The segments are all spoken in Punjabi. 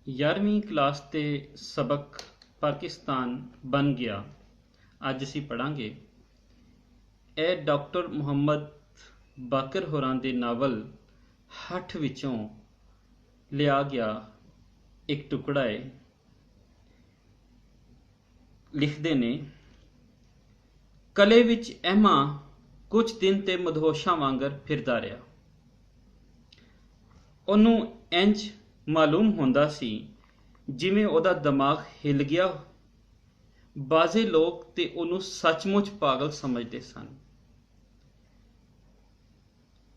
11ਵੀਂ ਕਲਾਸ ਦੇ ਸਬਕ ਪਾਕਿਸਤਾਨ ਬਣ ਗਿਆ। ਅੱਜ ਅਸੀਂ ਪੜ੍ਹਾਂਗੇ। ਇਹ ਡਾਕਟਰ ਮੁਹੰਮਦ ਬਾਕਰ ਹੋਰਾਂ ਦੇ ਨਾਵਲ ਹੱਠ ਵਿੱਚੋਂ ਲਿਆ ਗਿਆ ਇੱਕ ਟੁਕੜਾ ਹੈ। ਲਿਖਦੇ ਨੇ, ਕਲੇ ਵਿੱਚ ਅਹਿਮਾ ਕੁਝ ਦਿਨ ਤੇ ਮਦਹੋਸ਼ਾਂ ਵਾਂਗਰ ਫਿਰਦਾ ਰਿਹਾ। ਉਹਨੂੰ ਇੰਜ ਮਾਲੂਮ ਹੁੰਦਾ ਸੀ ਜਿਵੇਂ ਉਹਦਾ ਦਿਮਾਗ ਹਿੱਲ ਗਿਆ। ਬਾਜ਼ੇ ਲੋਕ ਤੇ ਉਹਨੂੰ ਸੱਚਮੁੱਚ ਪਾਗਲ ਸਮਝਦੇ ਸਨ।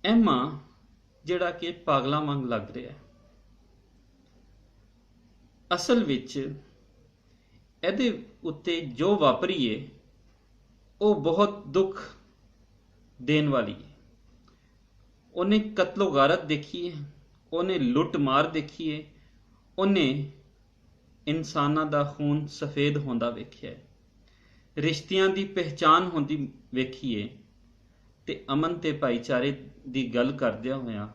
ਅਹਿਮਾ ਜਿਹੜਾ ਕਿ ਪਾਗਲਾਂ ਵਾਂਗ ਲੱਗ ਰਿਹਾ, ਅਸਲ ਵਿੱਚ ਇਹਦੇ ਉੱਤੇ ਜੋ ਵਾਪਰੀ ਏ ਉਹ ਬਹੁਤ ਦੁੱਖ ਦੇਣ ਵਾਲੀ ਹੈ। ਉਹਨੇ ਕਤਲੋ ਗਾਰਤ ਦੇਖੀ ਹੈ, ਉਹਨੇ ਲੁੱਟ ਮਾਰ ਦੇਖੀ ਹੈ, ਉਹਨੇ ਇਨਸਾਨਾਂ ਦਾ ਖੂਨ ਸਫੇਦ ਹੁੰਦਾ ਵੇਖਿਆ ਹੈ, ਰਿਸ਼ਤਿਆਂ ਦੀ ਪਹਿਚਾਨ ਹੁੰਦੀ ਵੇਖੀ ਹੈ। ਤੇ ਅਮਨ ਤੇ ਭਾਈਚਾਰੇ ਦੀ ਗੱਲ ਕਰਦਿਆਂ ਹੋਇਆਂ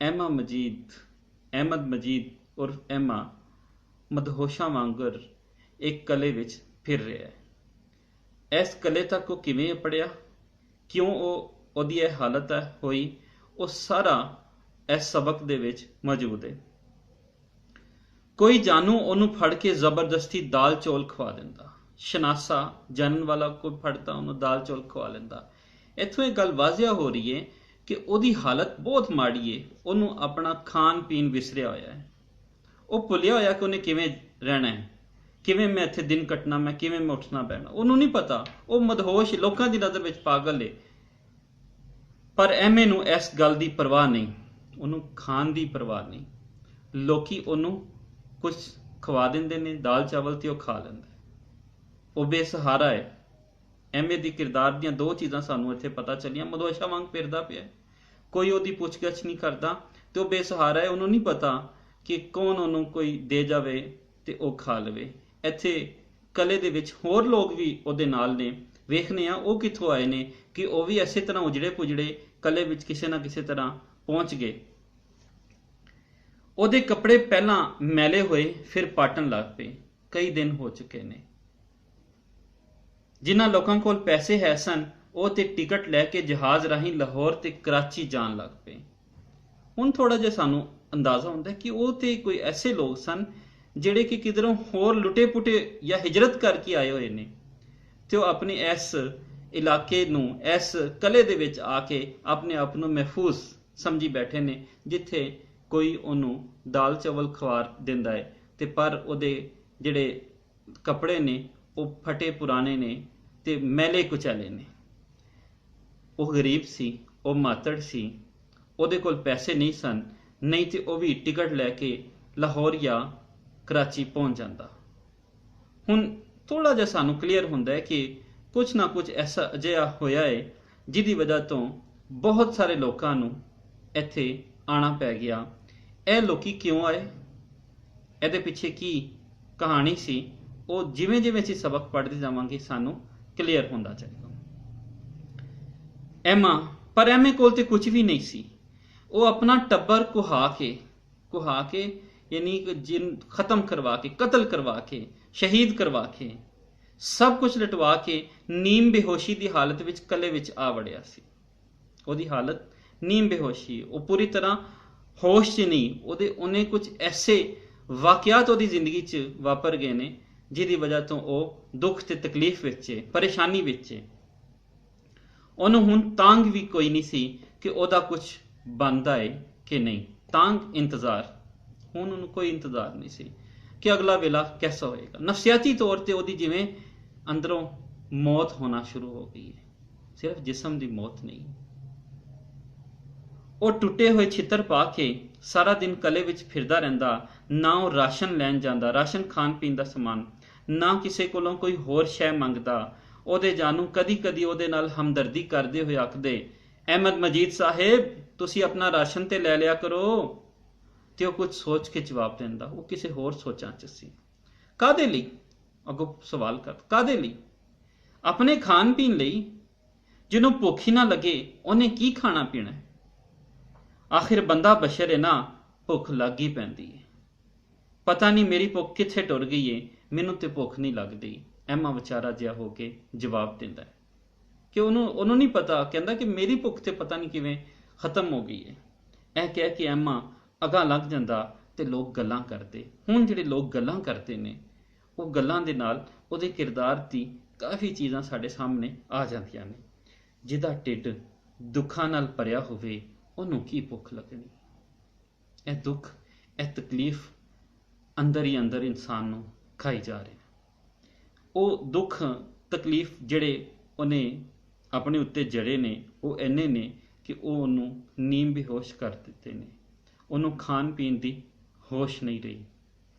ਅਹਿਮਦ ਮਜੀਦ ਉਰਫ ਅਹਿਮਾ ਮਦਹੋਸ਼ਾਂ ਵਾਂਗਰ ਇੱਕ ਕਲੇ ਵਿੱਚ ਫਿਰ ਰਿਹਾ ਹੈ। ਇਸ ਕਲੇ ਤੱਕ ਉਹ ਕਿਵੇਂ ਪੜਿਆ, ਕਿਉਂ ਉਹਦੀ ਇਹ ਹਾਲਤ ਹੋਈ, ਉਹ ਸਾਰਾ ਇਸ ਸਬਕ ਦੇ ਵਿੱਚ ਮੌਜੂਦ ਹੈ। ਕੋਈ ਜਾਨੂ ਉਹਨੂੰ ਫੜ ਕੇ ਜ਼ਬਰਦਸਤੀ ਦਾਲ ਚੌਲ ਖਵਾ ਦਿੰਦਾ। ਸ਼ਨਾਸਾ ਜਾਣਨ ਵਾਲਾ ਕੋਈ ਫੜਦਾ ਉਹਨੂੰ ਦਾਲ ਚੌਲ ਖਵਾ ਲੈਂਦਾ। ਇੱਥੋਂ ਇਹ ਗੱਲ ਵਾਜ਼ਿਆ ਹੋ ਰਹੀ ਹੈ ਕਿ ਉਹਦੀ ਹਾਲਤ ਬਹੁਤ ਮਾੜੀ ਹੈ। ਉਹਨੂੰ ਆਪਣਾ ਖਾਣ ਪੀਣ ਵਿਸਰਿਆ ਹੋਇਆ ਹੈ। ਉਹ ਭੁੱਲਿਆ ਹੋਇਆ ਕਿ ਉਹਨੇ ਕਿਵੇਂ ਰਹਿਣਾ ਹੈ, ਕਿਵੇਂ ਮੈਂ ਇੱਥੇ ਦਿਨ ਕੱਟਣਾ, ਮੈਂ ਕਿਵੇਂ ਮੈਂ ਉੱਠਣਾ ਬਹਿਣਾ, ਉਹਨੂੰ ਨਹੀਂ ਪਤਾ। ਉਹ ਮਦਹੋਸ਼, ਲੋਕਾਂ ਦੀ ਨਜ਼ਰ ਵਿੱਚ ਪਾਗਲ ਹੈ। ਪਰ ਐਵੇਂ ਨੂੰ ਇਸ ਗੱਲ ਦੀ ਪਰਵਾਹ ਨਹੀਂ, ਉਹਨੂੰ ਖਾਣ ਦੀ ਪਰਵਾਹ ਨਹੀਂ। ਲੋਕੀ ਉਹਨੂੰ ਕੁਝ ਖਵਾ ਦਿੰਦੇ ਨੇ, ਦਾਲ ਚਾਵਲ, ਤੇ ਉਹ ਖਾ ਲੈਂਦਾ। ਉਹ ਬੇਸਹਾਰਾ ਹੈ। ਐਵੇਂ ਦੀ ਕਿਰਦਾਰ ਦੀਆਂ ਦੋ ਚੀਜ਼ਾਂ ਸਾਨੂੰ ਇੱਥੇ ਪਤਾ ਚੱਲੀਆਂ। ਮਦਹੋਸ਼ਾਂ ਵਾਂਗ ਫਿਰਦਾ ਪਿਆ, ਕੋਈ ਉਹਦੀ ਪੁੱਛਗਿੱਛ ਨਹੀਂ ਕਰਦਾ, ਤੇ ਉਹ ਬੇਸਹਾਰਾ ਹੈ। ਉਹਨੂੰ ਨਹੀਂ ਪਤਾ ਕਿ ਕੌਣ ਉਹਨੂੰ ਕੋਈ ਦੇ ਜਾਵੇ ਤੇ ਉਹ ਖਾ ਲਵੇ। ਇੱਥੇ ਕਲੇ ਦੇ ਵਿੱਚ ਹੋਰ ਲੋਕ ਵੀ ਉਹਦੇ ਨਾਲ ਨੇ। ਵੇਖਨੇ ਆ ਉਹ ਕਿੱਥੋਂ ਆਏ ਨੇ ਕਿ ਉਹ ਵੀ ਇਸੇ ਤਰ੍ਹਾਂ ਉਜੜੇ ਪੁਜੜੇ ਕਲੇ ਵਿੱਚ ਕਿਸੇ ਨਾ ਕਿਸੇ ਤਰ੍ਹਾਂ ਪਹੁੰਚ ਗਏ। ਉਹਦੇ ਕੱਪੜੇ ਪਹਿਲਾਂ ਮੈਲੇ ਹੋਏ, ਫਿਰ ਪਾਟਣ ਲੱਗ ਪਏ। ਕਈ ਦਿਨ ਹੋ ਚੁੱਕੇ ਨੇ। ਜਿਨ੍ਹਾਂ ਲੋਕਾਂ ਕੋਲ ਪੈਸੇ ਹੈ ਸਨ, ਉਹ ਤੇ ਟਿਕਟ ਲੈ ਕੇ ਜਹਾਜ਼ ਰਾਹੀਂ ਲਾਹੌਰ ਤੇ ਕਰਾਚੀ ਜਾਣ ਲੱਗ ਪਏ। ਹੁਣ ਥੋੜਾ ਜਿਹਾ ਸਾਨੂੰ ਅੰਦਾਜ਼ਾ ਹੁੰਦਾ ਕਿ ਉਹ ਤੇ ਕੋਈ ਐਸੇ ਲੋਕ ਸਨ ਜਿਹੜੇ ਕਿ ਕਿਧਰੋਂ ਹੋਰ ਲੁੱਟੇ ਪੁੱਟੇ ਜਾਂ ਹਿਜਰਤ ਕਰਕੇ ਆਏ ਹੋਏ ਨੇ, ਤੇ ਉਹ ਆਪਣੇ ਇਸ ਇਲਾਕੇ ਨੂੰ, ਇਸ ਕਲੇ ਦੇ ਵਿੱਚ ਆ ਕੇ ਆਪਣੇ ਆਪ ਨੂੰ ਮਹਿਫੂਜ਼ ਸਮਝੀ ਬੈਠੇ ਨੇ, ਜਿੱਥੇ ਕੋਈ ਉਹਨੂੰ ਦਾਲ ਚਾਵਲ ਖਵਾ ਦਿੰਦਾ ਹੈ, ਤੇ ਪਰ ਉਹਦੇ ਜਿਹੜੇ ਕੱਪੜੇ ਨੇ ਉਹ ਫਟੇ ਪੁਰਾਣੇ ਨੇ ਤੇ ਮੈਲੇ ਕੁਚੈਲੇ ਨੇ। ਉਹ ਗਰੀਬ ਸੀ, ਉਹ ਮਾਤੜ ਸੀ, ਉਹਦੇ ਕੋਲ ਪੈਸੇ ਨਹੀਂ ਸਨ, ਨਹੀਂ ਤੇ ਉਹ ਵੀ ਟਿਕਟ ਲੈ ਕੇ ਲਾਹੌਰ ਜਾਂ ਕਰਾਚੀ ਪਹੁੰਚ ਜਾਂਦਾ। ਹੁਣ ਥੋੜਾ ਜਿਹਾ ਸਾਨੂੰ ਕਲੀਅਰ ਹੁੰਦਾ ਹੈ ਕਿ ਕੁਝ ਨਾ ਕੁਝ ਐਸਾ ਅਜਿਹਾ ਹੋਇਆ ਹੈ ਜਿਹਦੀ ਵਜ੍ਹਾ ਤੋਂ ਬਹੁਤ ਸਾਰੇ ਲੋਕਾਂ ਨੂੰ ਇੱਥੇ ਆਣਾ ਪੈ ਗਿਆ। ਇਹ ਲੋਕੀ ਕਿਉਂ ਆਏ, ਇਹਦੇ ਪਿੱਛੇ ਕੀ ਕਹਾਣੀ ਸੀ, ਉਹ ਜਿਵੇਂ ਜਿਵੇਂ ਅਸੀਂ ਸਬਕ ਪੜ੍ਹਦੇ ਜਾਵਾਂਗੇ ਸਾਨੂੰ ਕਲੀਅਰ ਹੁੰਦਾ ਜਾਏਗਾ। ਪਰ ਐਵੇਂ ਕੋਲ ਤੇ ਕੁਝ ਵੀ ਨਹੀਂ ਸੀ। ਉਹ ਆਪਣਾ ਟੱਬਰ ਕੁਹਾ ਕੇ ਯਾਨੀ ਜਿਨ ਖਤਮ ਕਰਵਾ ਕੇ, ਕਤਲ ਕਰਵਾ ਕੇ, ਸ਼ਹੀਦ ਕਰਵਾ ਕੇ, ਸਭ ਕੁਝ ਲਟਵਾ ਕੇ ਨੀਮ ਬੇਹੋਸ਼ੀ ਦੀ ਹਾਲਤ ਵਿੱਚ ਕਲੇ ਵਿੱਚ ਆ ਵੜਿਆ ਸੀ। ਉਹਦੀ ਹਾਲਤ ਨੀਮ ਬੇਹੋਸ਼ੀ, ਉਹ ਪੂਰੀ ਤਰ੍ਹਾਂ ਹੋਸ਼ 'ਚ ਨਹੀਂ। ਉਹਨੇ ਕੁਝ ਐਸੇ ਵਾਕਿਆਤ ਉਹਦੀ ਜ਼ਿੰਦਗੀ 'ਚ ਵਾਪਰ ਗਏ ਨੇ ਜਿਹਦੀ ਵਜ੍ਹਾ ਤੋਂ ਉਹ ਦੁੱਖ ਤੇ ਤਕਲੀਫ ਵਿੱਚ ਹੈ, ਪਰੇਸ਼ਾਨੀ ਵਿੱਚ ਹੈ। ਉਹਨੂੰ ਹੁਣ ਤਾਂਗ ਵੀ ਕੋਈ ਨਹੀਂ ਸੀ ਕਿ ਉਹਦਾ ਕੁਝ ਬਣਦਾ ਹੈ ਕਿ ਨਹੀਂ। ਤਾਂਗ ਇੰਤਜ਼ਾਰ, ਹੁਣ ਉਹਨੂੰ ਕੋਈ ਇੰਤਜ਼ਾਰ ਨਹੀਂ ਸੀ ਕਿ ਅਗਲਾ ਵੇਲਾ ਕੈਸਾ ਹੋਏਗਾ। ਨਫਸਿਆਤੀ ਤੌਰ ਤੇ ਉਹਦੀ ਜਿਵੇਂ ਅੰਦਰੋਂ ਮੌਤ ਹੋਣਾ ਸ਼ੁਰੂ ਹੋ ਗਈ ਹੈ, ਸਿਰਫ ਜਿਸਮ ਦੀ ਮੌਤ ਨਹੀਂ। ਉਹ ਟੁੱਟੇ ਹੋਏ ਛਿੱਤਰ ਪਾ ਕੇ ਸਾਰਾ ਦਿਨ ਕਲੇ ਵਿੱਚ ਫਿਰਦਾ ਰਹਿੰਦਾ। ਨਾ ਉਹ ਰਾਸ਼ਨ ਲੈਣ ਜਾਂਦਾ, ਰਾਸ਼ਨ ਖਾਣ ਪੀਣ ਦਾ ਸਮਾਨ, ਨਾ ਕਿਸੇ ਕੋਲੋਂ ਕੋਈ ਹੋਰ ਸ਼ੈ ਮੰਗਦਾ। ਉਹਦੇ ਜਾਨੂ ਕਦੀ ਕਦੀ ਉਹਦੇ ਨਾਲ ਹਮਦਰਦੀ ਕਰਦੇ ਹੋਏ ਆਖਦੇ, ਅਹਿਮਦ ਮਜੀਦ ਸਾਹਿਬ, ਤੁਸੀਂ ਆਪਣਾ ਰਾਸ਼ਨ ਤੇ ਲੈ ਲਿਆ ਕਰੋ। ਤੇ ਉਹ ਕੁਝ ਸੋਚ ਕੇ ਜਵਾਬ ਦਿੰਦਾ। ਉਹ ਕਿਸੇ ਹੋਰ ਸੋਚਾਂ 'ਚ ਸੀ। ਕਾਹਦੇ ਲਈ? ਅੱਗੋਂ ਸਵਾਲ ਕਰ, ਕਾਹਦੇ ਲਈ? ਆਪਣੇ ਖਾਣ ਪੀਣ ਲਈ। ਜਿਹਨੂੰ ਭੁੱਖ ਹੀ ਨਾ ਲੱਗੇ ਉਹਨੇ ਕੀ ਖਾਣਾ ਪੀਣਾ? ਆਖਿਰ ਬੰਦਾ ਬਸ਼ਰ ਹੈ ਨਾ, ਭੁੱਖ ਲੱਗ ਹੀ ਪੈਂਦੀ ਹੈ। ਪਤਾ ਨਹੀਂ ਮੇਰੀ ਭੁੱਖ ਕਿੱਥੇ ਟੁਰ ਗਈ ਏ, ਮੈਨੂੰ ਤੇ ਭੁੱਖ ਨਹੀਂ ਲੱਗਦੀ। ਐਮਾ ਵਿਚਾਰਾ ਜਿਹਾ ਹੋ ਕੇ ਜਵਾਬ ਦਿੰਦਾ ਹੈ ਕਿ ਉਹਨੂੰ ਨਹੀਂ ਪਤਾ, ਕਹਿੰਦਾ ਕਿ ਮੇਰੀ ਭੁੱਖ ਤੇ ਪਤਾ ਨਹੀਂ ਕਿਵੇਂ ਖਤਮ ਹੋ ਗਈ ਏ। ਇਹ ਕਹਿ ਕੇ ਐਮਾ ਅਗਾਂਹ ਲੱਗ ਜਾਂਦਾ ਤੇ ਲੋਕ ਗੱਲਾਂ ਕਰਦੇ। ਹੁਣ ਜਿਹੜੇ ਲੋਕ ਗੱਲਾਂ ਕਰਦੇ ਨੇ, ਉਹ ਗੱਲਾਂ ਦੇ ਨਾਲ ਉਹਦੇ ਕਿਰਦਾਰ ਦੀ ਕਾਫੀ ਚੀਜ਼ਾਂ ਸਾਡੇ ਸਾਹਮਣੇ ਆ ਜਾਂਦੀਆਂ ਨੇ। ਜਿਹਦਾ ਢਿੱਡ ਦੁੱਖਾਂ ਨਾਲ ਭਰਿਆ ਹੋਵੇ, ਉਹਨੂੰ ਕੀ ਭੁੱਖ ਲੱਗਣੀ। ਇਹ ਦੁੱਖ, ਇਹ ਤਕਲੀਫ ਅੰਦਰ ਹੀ ਅੰਦਰ ਇਨਸਾਨ ਨੂੰ ਖਾਈ ਜਾ ਰਿਹਾ। ਉਹ ਦੁੱਖ ਤਕਲੀਫ ਜਿਹੜੇ ਉਹਨੇ ਆਪਣੇ ਉੱਤੇ ਜੜੇ ਨੇ, ਉਹ ਇੰਨੇ ਨੇ ਕਿ ਉਹ ਉਹਨੂੰ ਨੀਂਦ ਬੇਹੋਸ਼ ਕਰ ਦਿੱਤੇ ਨੇ। ਉਹਨੂੰ ਖਾਣ ਪੀਣ ਦੀ ਹੋਸ਼ ਨਹੀਂ ਰਹੀ।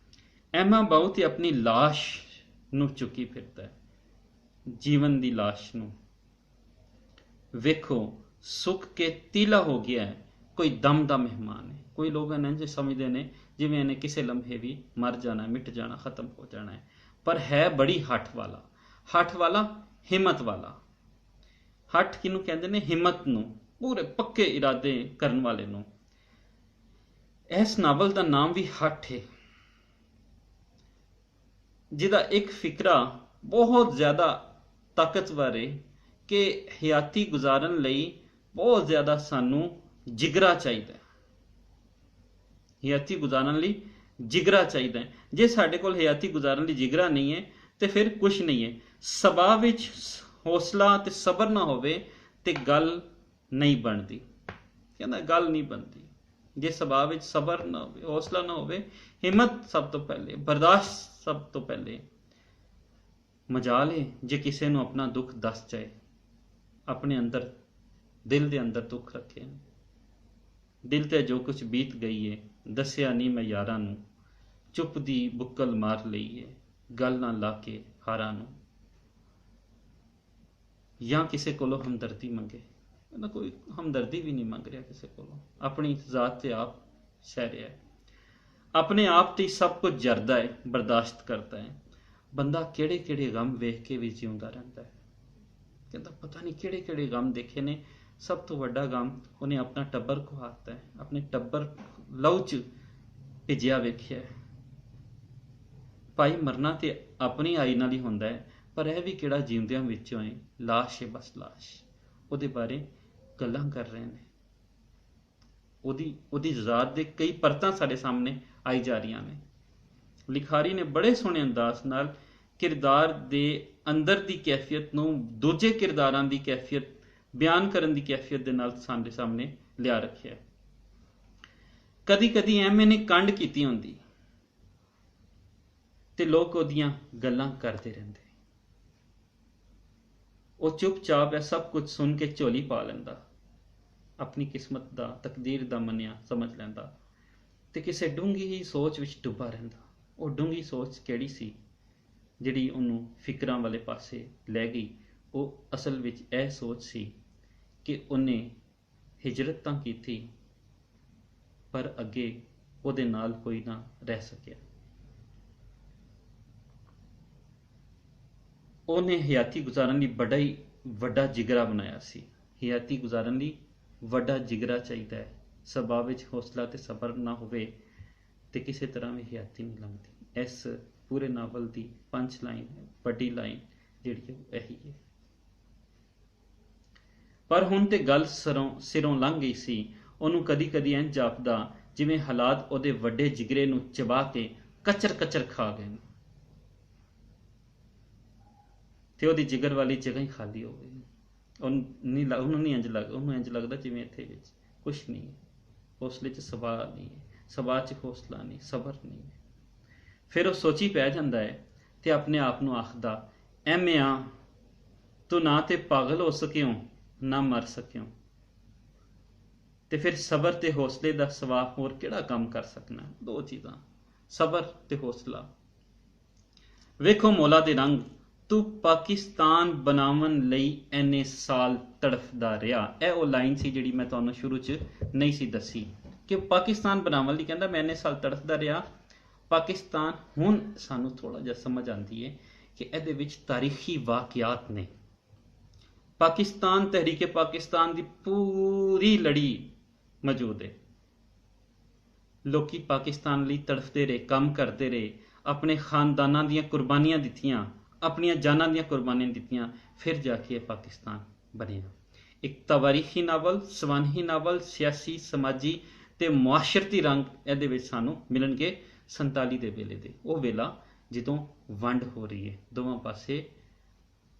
ਐਮਾ ਬਹੁਤ ਹੀ ਆਪਣੀ ਲਾਸ਼ ਨੂੰ ਚੁੱਕੀ ਫਿਰਦਾ ਹੈ, ਜੀਵਨ ਦੀ ਲਾਸ਼ ਨੂੰ। ਵੇਖੋ, ਸੁੱਕ ਕੇ ਤੀਲਾ ਹੋ ਗਿਆ ਹੈ, ਕੋਈ ਦਮ ਦਾ ਮਹਿਮਾਨ ਹੈ। ਕੋਈ ਲੋਕ ਇਹਨਾਂ ਜੇ ਸਮਝਦੇ ਨੇ ਜਿਵੇਂ ਇਹਨੇ ਕਿਸੇ ਲਮਹੇ ਵੀ ਮਰ ਜਾਣਾ, ਮਿਟ ਜਾਣਾ, ਖਤਮ ਹੋ ਜਾਣਾ ਹੈ। ਪਰ ਹੈ ਬੜੀ ਹੱਠ ਵਾਲਾ, ਹੱਠ ਵਾਲਾ, ਹਿੰਮਤ ਵਾਲਾ। ਹੱਠ ਕਿਹਨੂੰ ਕਹਿੰਦੇ ਨੇ? ਹਿੰਮਤ ਨੂੰ, ਪੂਰੇ ਪੱਕੇ ਇਰਾਦੇ ਕਰਨ ਵਾਲੇ ਨੂੰ। ਇਸ ਨਾਵਲ ਦਾ ਨਾਮ ਵੀ ਹੱਠ ਹੈ, ਜਿਹਦਾ ਇੱਕ ਫਿਕਰਾ ਬਹੁਤ ਜ਼ਿਆਦਾ ਤਾਕਤਵਰ ਹੈ ਕਿ ਹਯਾਤੀ ਗੁਜ਼ਾਰਨ ਲਈ ਬਹੁਤ ਜ਼ਿਆਦਾ ਸਾਨੂੰ ਜਿਗਰਾ ਚਾਹੀਦਾ ਹੈ। ਹਯਾਤੀ ਗੁਜ਼ਾਰਨ ਲਈ ਜਿਗਰਾ ਚਾਹੀਦਾ ਹੈ। ਜੇ ਸਾਡੇ ਕੋਲ ਹਯਾਤੀ ਗੁਜ਼ਾਰਨ ਲਈ ਜਿਗਰਾ ਨਹੀਂ ਹੈ ਤੇ ਫਿਰ ਕੁਛ ਨਹੀਂ ਹੈ। ਸੁਭਾਅ ਵਿੱਚ ਹੌਸਲਾ ਤੇ ਸਬਰ ਨਾ ਹੋਵੇ ਤੇ ਗੱਲ ਨਹੀਂ ਬਣਦੀ। ਕਹਿੰਦਾ ਗੱਲ ਨਹੀਂ ਬਣਦੀ ਜੇ ਸੁਭਾਅ ਵਿੱਚ ਸਬਰ ਨਾ ਹੋਵੇ, ਹੌਸਲਾ ਨਾ ਹੋਵੇ, ਹਿੰਮਤ ਸਭ ਤੋਂ ਪਹਿਲੇ, ਬਰਦਾਸ਼ਤ ਸਭ ਤੋਂ ਪਹਿਲੇ। ਮਜਾਲ ਹੈ ਜੇ ਕਿਸੇ ਨੂੰ ਆਪਣਾ ਦੁੱਖ ਦੱਸ ਜਾਏ, ਆਪਣੇ ਅੰਦਰ, ਦਿਲ ਦੇ ਅੰਦਰ ਦੁੱਖ ਰੱਖੇ, ਦਿਲ ਤੇ ਜੋ ਕੁਝ ਬੀਤ ਗਈ ਹੈ, ਦੱਸਿਆ ਨਹੀਂ ਮੈਂ ਯਾਰਾਂ ਨੂੰ, ਚੁੱਪ ਦੀ ਬੁੱਕਲ ਮਾਰ ਲਈ ਹੈ, ਗੱਲ ਨਾ ਲਾ ਕੇ ਹਾਰਾਂ ਨੂੰ। ਜਾਂ ਕਿਸੇ ਕੋਲੋਂ ਹਮਦਰਦੀ ਮੰਗੇ, ਨਾ ਕੋਈ ਹਮਦਰਦੀ ਵੀ ਨਹੀਂ ਮੰਗ ਰਿਹਾ ਕਿਸੇ ਕੋਲੋਂ, ਆਪਣੀ ਜ਼ਾਤ ਤੇ ਆਪ ਸਹਿ ਰਿਹਾ ਹੈ, ਆਪਣੇ ਆਪ ਤੇ ਸਭ ਕੁਝ ਜਰਦਾ ਹੈ, ਬਰਦਾਸ਼ਤ ਕਰਦਾ ਹੈ। ਬੰਦਾ ਕਿਹੜੇ ਕਿਹੜੇ ਗਮ ਵੇਖ ਕੇ ਵੀ ਜਿਉਂਦਾ ਰਹਿੰਦਾ ਹੈ। ਕਹਿੰਦਾ ਪਤਾ ਨਹੀਂ ਕਿਹੜੇ ਕਿਹੜੇ ਗਮ ਦੇਖੇ ਨੇ। ਸਭ ਤੋਂ ਵੱਡਾ ਗਮ ਉਹਨੇ ਆਪਣਾ ਟੱਬਰ ਖੁਆਤਾ ਹੈ, ਆਪਣੇ ਟੱਬਰ ਲਹੂ 'ਚ ਭਿੱਜਿਆ ਵੇਖਿਆ। ਭਾਈ ਮਰਨਾ ਤੇ ਆਪਣੀ ਆਈ ਨਾਲ ਹੀ ਹੁੰਦਾ ਹੈ, ਪਰ ਇਹ ਵੀ ਕਿਹੜਾ ਜਿਉਂਦਿਆਂ ਵਿੱਚੋਂ ਹੈ, ਲਾਸ਼ ਹੈ, ਬਸ ਲਾਸ਼। ਉਹਦੇ ਬਾਰੇ ਗੱਲਾਂ ਕਰ ਰਹੇ ਨੇ, ਉਹਦੀ ਜ਼ਾਤ ਦੇ ਕਈ ਪਰਤਾਂ ਸਾਡੇ ਸਾਹਮਣੇ ਆਈ ਜਾ ਰਹੀਆਂ ਨੇ। ਲਿਖਾਰੀ ਨੇ ਬੜੇ ਸੋਹਣੇ ਅੰਦਾਜ਼ ਨਾਲ ਕਿਰਦਾਰ ਦੇ ਅੰਦਰ ਦੀ ਕੈਫੀਅਤ ਨੂੰ ਦੂਜੇ ਕਿਰਦਾਰਾਂ ਦੀ ਕੈਫੀਅਤ ਬਿਆਨ ਕਰਨ ਦੀ ਕੈਫੀਅਤ ਦੇ ਨਾਲ ਸਾਡੇ ਸਾਹਮਣੇ ਲਿਆ ਰੱਖਿਆ। ਕਦੀ ਕਦੀ ਐਵੇਂ ਨੇ ਕੰਡ ਕੀਤੀ ਹੁੰਦੀ ਤੇ ਲੋਕ ਉਹਦੀਆਂ ਗੱਲਾਂ ਕਰਦੇ ਰਹਿੰਦੇ। ਉਹ ਚੁੱਪਚਾਪ ਇਹ ਸਭ ਕੁਝ ਸੁਣ ਕੇ ਝੋਲੀ ਪਾ ਲੈਂਦਾ, ਆਪਣੀ ਕਿਸਮਤ ਦਾ, ਤਕਦੀਰ ਦਾ ਮੰਨਿਆ ਸਮਝ ਲੈਂਦਾ ਤੇ ਕਿਸੇ ਡੂੰਘੀ ਹੀ ਸੋਚ ਵਿੱਚ ਡੁੱਬਾ ਰਹਿੰਦਾ। ਉਹ ਡੂੰਘੀ ਸੋਚ ਕਿਹੜੀ ਸੀ ਜਿਹੜੀ ਉਹਨੂੰ ਫਿਕਰਾਂ ਵਾਲੇ ਪਾਸੇ ਲੈ ਗਈ? ਉਹ ਅਸਲ ਵਿੱਚ ਇਹ ਸੋਚ ਸੀ ਕਿ ਉਹਨੇ ਹਿਜਰਤ ਤਾਂ ਕੀਤੀ, ਪਰ ਅੱਗੇ ਉਹਦੇ ਨਾਲ ਕੋਈ ਨਾ ਰਹਿ ਸਕਿਆ। ਉਹਨੇ ਹਯਾਤੀ ਗੁਜ਼ਾਰਨ ਲਈ ਬੜਾ ਹੀ ਵੱਡਾ ਜਿਗਰਾ ਬਣਾਇਆ ਸੀ। ਹਯਾਤੀ ਗੁਜ਼ਾਰਨ ਲਈ ਵੱਡਾ ਜਿਗਰਾ ਚਾਹੀਦਾ ਹੈ। ਸੁਭਾਅ ਵਿੱਚ ਹੌਸਲਾ ਤੇ ਸਬਰ ਨਾ ਹੋਵੇ ਤੇ ਕਿਸੇ ਤਰ੍ਹਾਂ ਵੀ ਹਯਾਤੀ ਨਹੀਂ ਲੰਘਦੀ। ਇਸ ਪੂਰੇ ਨਾਵਲ ਦੀ ਪੰਚ ਲਾਈਨ, ਵੱਡੀ ਲਾਈਨ ਜਿਹੜੀ ਹੈ ਇਹੀ ਹੈ। ਪਰ ਹੁਣ ਤੇ ਗੱਲ ਸਿਰੋਂ ਲੰਘ ਗਈ ਸੀ। ਉਹਨੂੰ ਕਦੀ ਕਦੀ ਇੰਝ ਜਾਪਦਾ ਜਿਵੇਂ ਹਾਲਾਤ ਉਹਦੇ ਵੱਡੇ ਜਿਗਰੇ ਨੂੰ ਚਬਾ ਕੇ ਕਚਰ ਕਚਰ ਖਾ ਗਏ ਤੇ ਉਹਦੀ ਜਿਗਰ ਵਾਲੀ ਜਗ੍ਹਾ ਹੀ ਖਾਲੀ ਹੋ ਗਈ। ਉਹਨੂੰ ਇੰਝ ਲੱਗਦਾ ਜਿਵੇਂ ਇੱਥੇ ਵਿੱਚ ਕੁਛ ਨਹੀਂ ਹੈ। ਹੌਸਲੇ 'ਚ ਸਵਾਹ ਨਹੀਂ ਹੈ, ਸਵਾਹ 'ਚ ਹੌਸਲਾ ਨਹੀਂ, ਸਬਰ ਨਹੀਂ ਹੈ। ਫਿਰ ਉਹ ਸੋਚੀ ਪੈ ਜਾਂਦਾ ਹੈ ਤੇ ਆਪਣੇ ਆਪ ਨੂੰ ਆਖਦਾ, ਐਵੇਂ ਆ ਤੂੰ ਨਾ ਤੇ ਪਾਗਲ ਹੋ ਸਕਿਓ ਨਾ ਮਰ ਸਕਿਓ, ਤੇ ਫਿਰ ਸਬਰ ਤੇ ਹੌਸਲੇ ਦਾ ਸਿਵਾ ਹੋਰ ਕਿਹੜਾ ਕੰਮ ਕਰ ਸਕਣਾ? ਦੋ ਚੀਜ਼ਾਂ, ਸਬਰ ਤੇ ਹੌਸਲਾ। ਵੇਖੋ ਮੌਲਾ ਦੇ ਰੰਗ, ਤੂੰ ਪਾਕਿਸਤਾਨ ਬਣਾਉਣ ਲਈ ਇੰਨੇ ਸਾਲ ਤੜਫਦਾ ਰਿਹਾ। ਇਹ ਉਹ ਲਾਈਨ ਸੀ ਜਿਹੜੀ ਮੈਂ ਤੁਹਾਨੂੰ ਸ਼ੁਰੂ 'ਚ ਨਹੀਂ ਸੀ ਦੱਸੀ ਕਿ ਪਾਕਿਸਤਾਨ ਬਣਾਉਣ ਲਈ ਕਹਿੰਦਾ ਮੈਂ ਇੰਨੇ ਸਾਲ ਤੜਫਦਾ ਰਿਹਾ। ਪਾਕਿਸਤਾਨ ਹੁਣ ਸਾਨੂੰ ਥੋੜ੍ਹਾ ਜਿਹਾ ਸਮਝ ਆਉਂਦੀ ਹੈ ਕਿ ਇਹਦੇ ਵਿੱਚ ਤਾਰੀਖੀ ਵਾਕਿਆਤ ਨੇ। ਪਾਕਿਸਤਾਨ, ਤਹਿਰੀਕੇ ਪਾਕਿਸਤਾਨ ਦੀ ਪੂਰੀ ਲੜੀ ਮੌਜੂਦ ਹੈ। ਲੋਕੀ ਪਾਕਿਸਤਾਨ ਲਈ ਤੜਫਦੇ ਰਹੇ, ਕੰਮ ਕਰਦੇ ਰਹੇ, ਆਪਣੇ ਖਾਨਦਾਨਾਂ ਦੀਆਂ ਕੁਰਬਾਨੀਆਂ ਦਿੱਤੀਆਂ, ਆਪਣੀਆਂ ਜਾਨਾਂ ਦੀਆਂ ਕੁਰਬਾਨੀਆਂ ਦਿੱਤੀਆਂ, ਫਿਰ ਜਾ ਕੇ ਇਹ ਪਾਕਿਸਤਾਨ ਬਣਿਆ। ਇੱਕ ਤਵਾਰੀਖੀ ਨਾਵਲ, ਸਵਾਨਹੀ ਨਾਵਲ, ਸਿਆਸੀ, ਸਮਾਜੀ ਤੇ ਮੁਆਸ਼ਰਤੀ ਰੰਗ ਇਹਦੇ ਵਿੱਚ ਸਾਨੂੰ ਮਿਲਣਗੇ 47 ਦੇ ਵੇਲੇ ਦੇ। ਉਹ ਵੇਲਾ ਜਦੋਂ ਵੰਡ ਹੋ ਰਹੀ ਹੈ, ਦੋਵਾਂ ਪਾਸੇ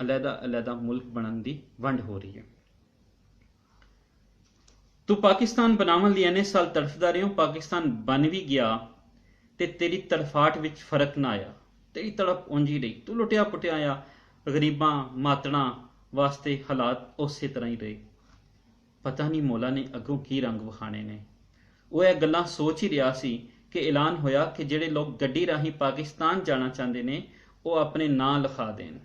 ਅਲੱਗਾ ਮੁਲਕ ਬਣਨ ਦੀ ਵੰਡ ਹੋ ਰਹੀ ਹੈ। ਤੂੰ ਪਾਕਿਸਤਾਨ ਬਣਾਉਣ ਲਈ ਇੰਨੇ ਸਾਲ ਤੜਫਦਾ ਰਿਹਾ, ਪਾਕਿਸਤਾਨ ਬਣ ਵੀ ਗਿਆ ਤੇ ਤੇਰੀ ਤੜਫਾਟ ਵਿੱਚ ਫਰਕ ਨਾ ਆਇਆ। ਤੇਰੀ ਤੜਪ ਉਂਝ ਹੀ ਰਹੀ, ਤੂੰ ਲੁੱਟਿਆ ਪੁੱਟਿਆ ਆ, ਗਰੀਬਾਂ ਮਾਤੜਾਂ ਵਾਸਤੇ ਹਾਲਾਤ ਉਸੇ ਤਰ੍ਹਾਂ ਹੀ ਰਹੇ। ਪਤਾ ਨਹੀਂ ਮੌਲਾ ਨੇ ਅੱਗੋਂ ਕੀ ਰੰਗ ਵਿਖਾਣੇ ਨੇ। ਉਹ ਇਹ ਗੱਲਾਂ ਸੋਚ ਹੀ ਰਿਹਾ ਸੀ ਕਿ ਐਲਾਨ ਹੋਇਆ ਕਿ ਜਿਹੜੇ ਲੋਕ ਗੱਡੀ ਰਾਹੀਂ ਪਾਕਿਸਤਾਨ ਜਾਣਾ ਚਾਹੁੰਦੇ ਨੇ ਉਹ ਆਪਣੇ ਨਾਂ ਲਿਖਾ ਦੇਣ।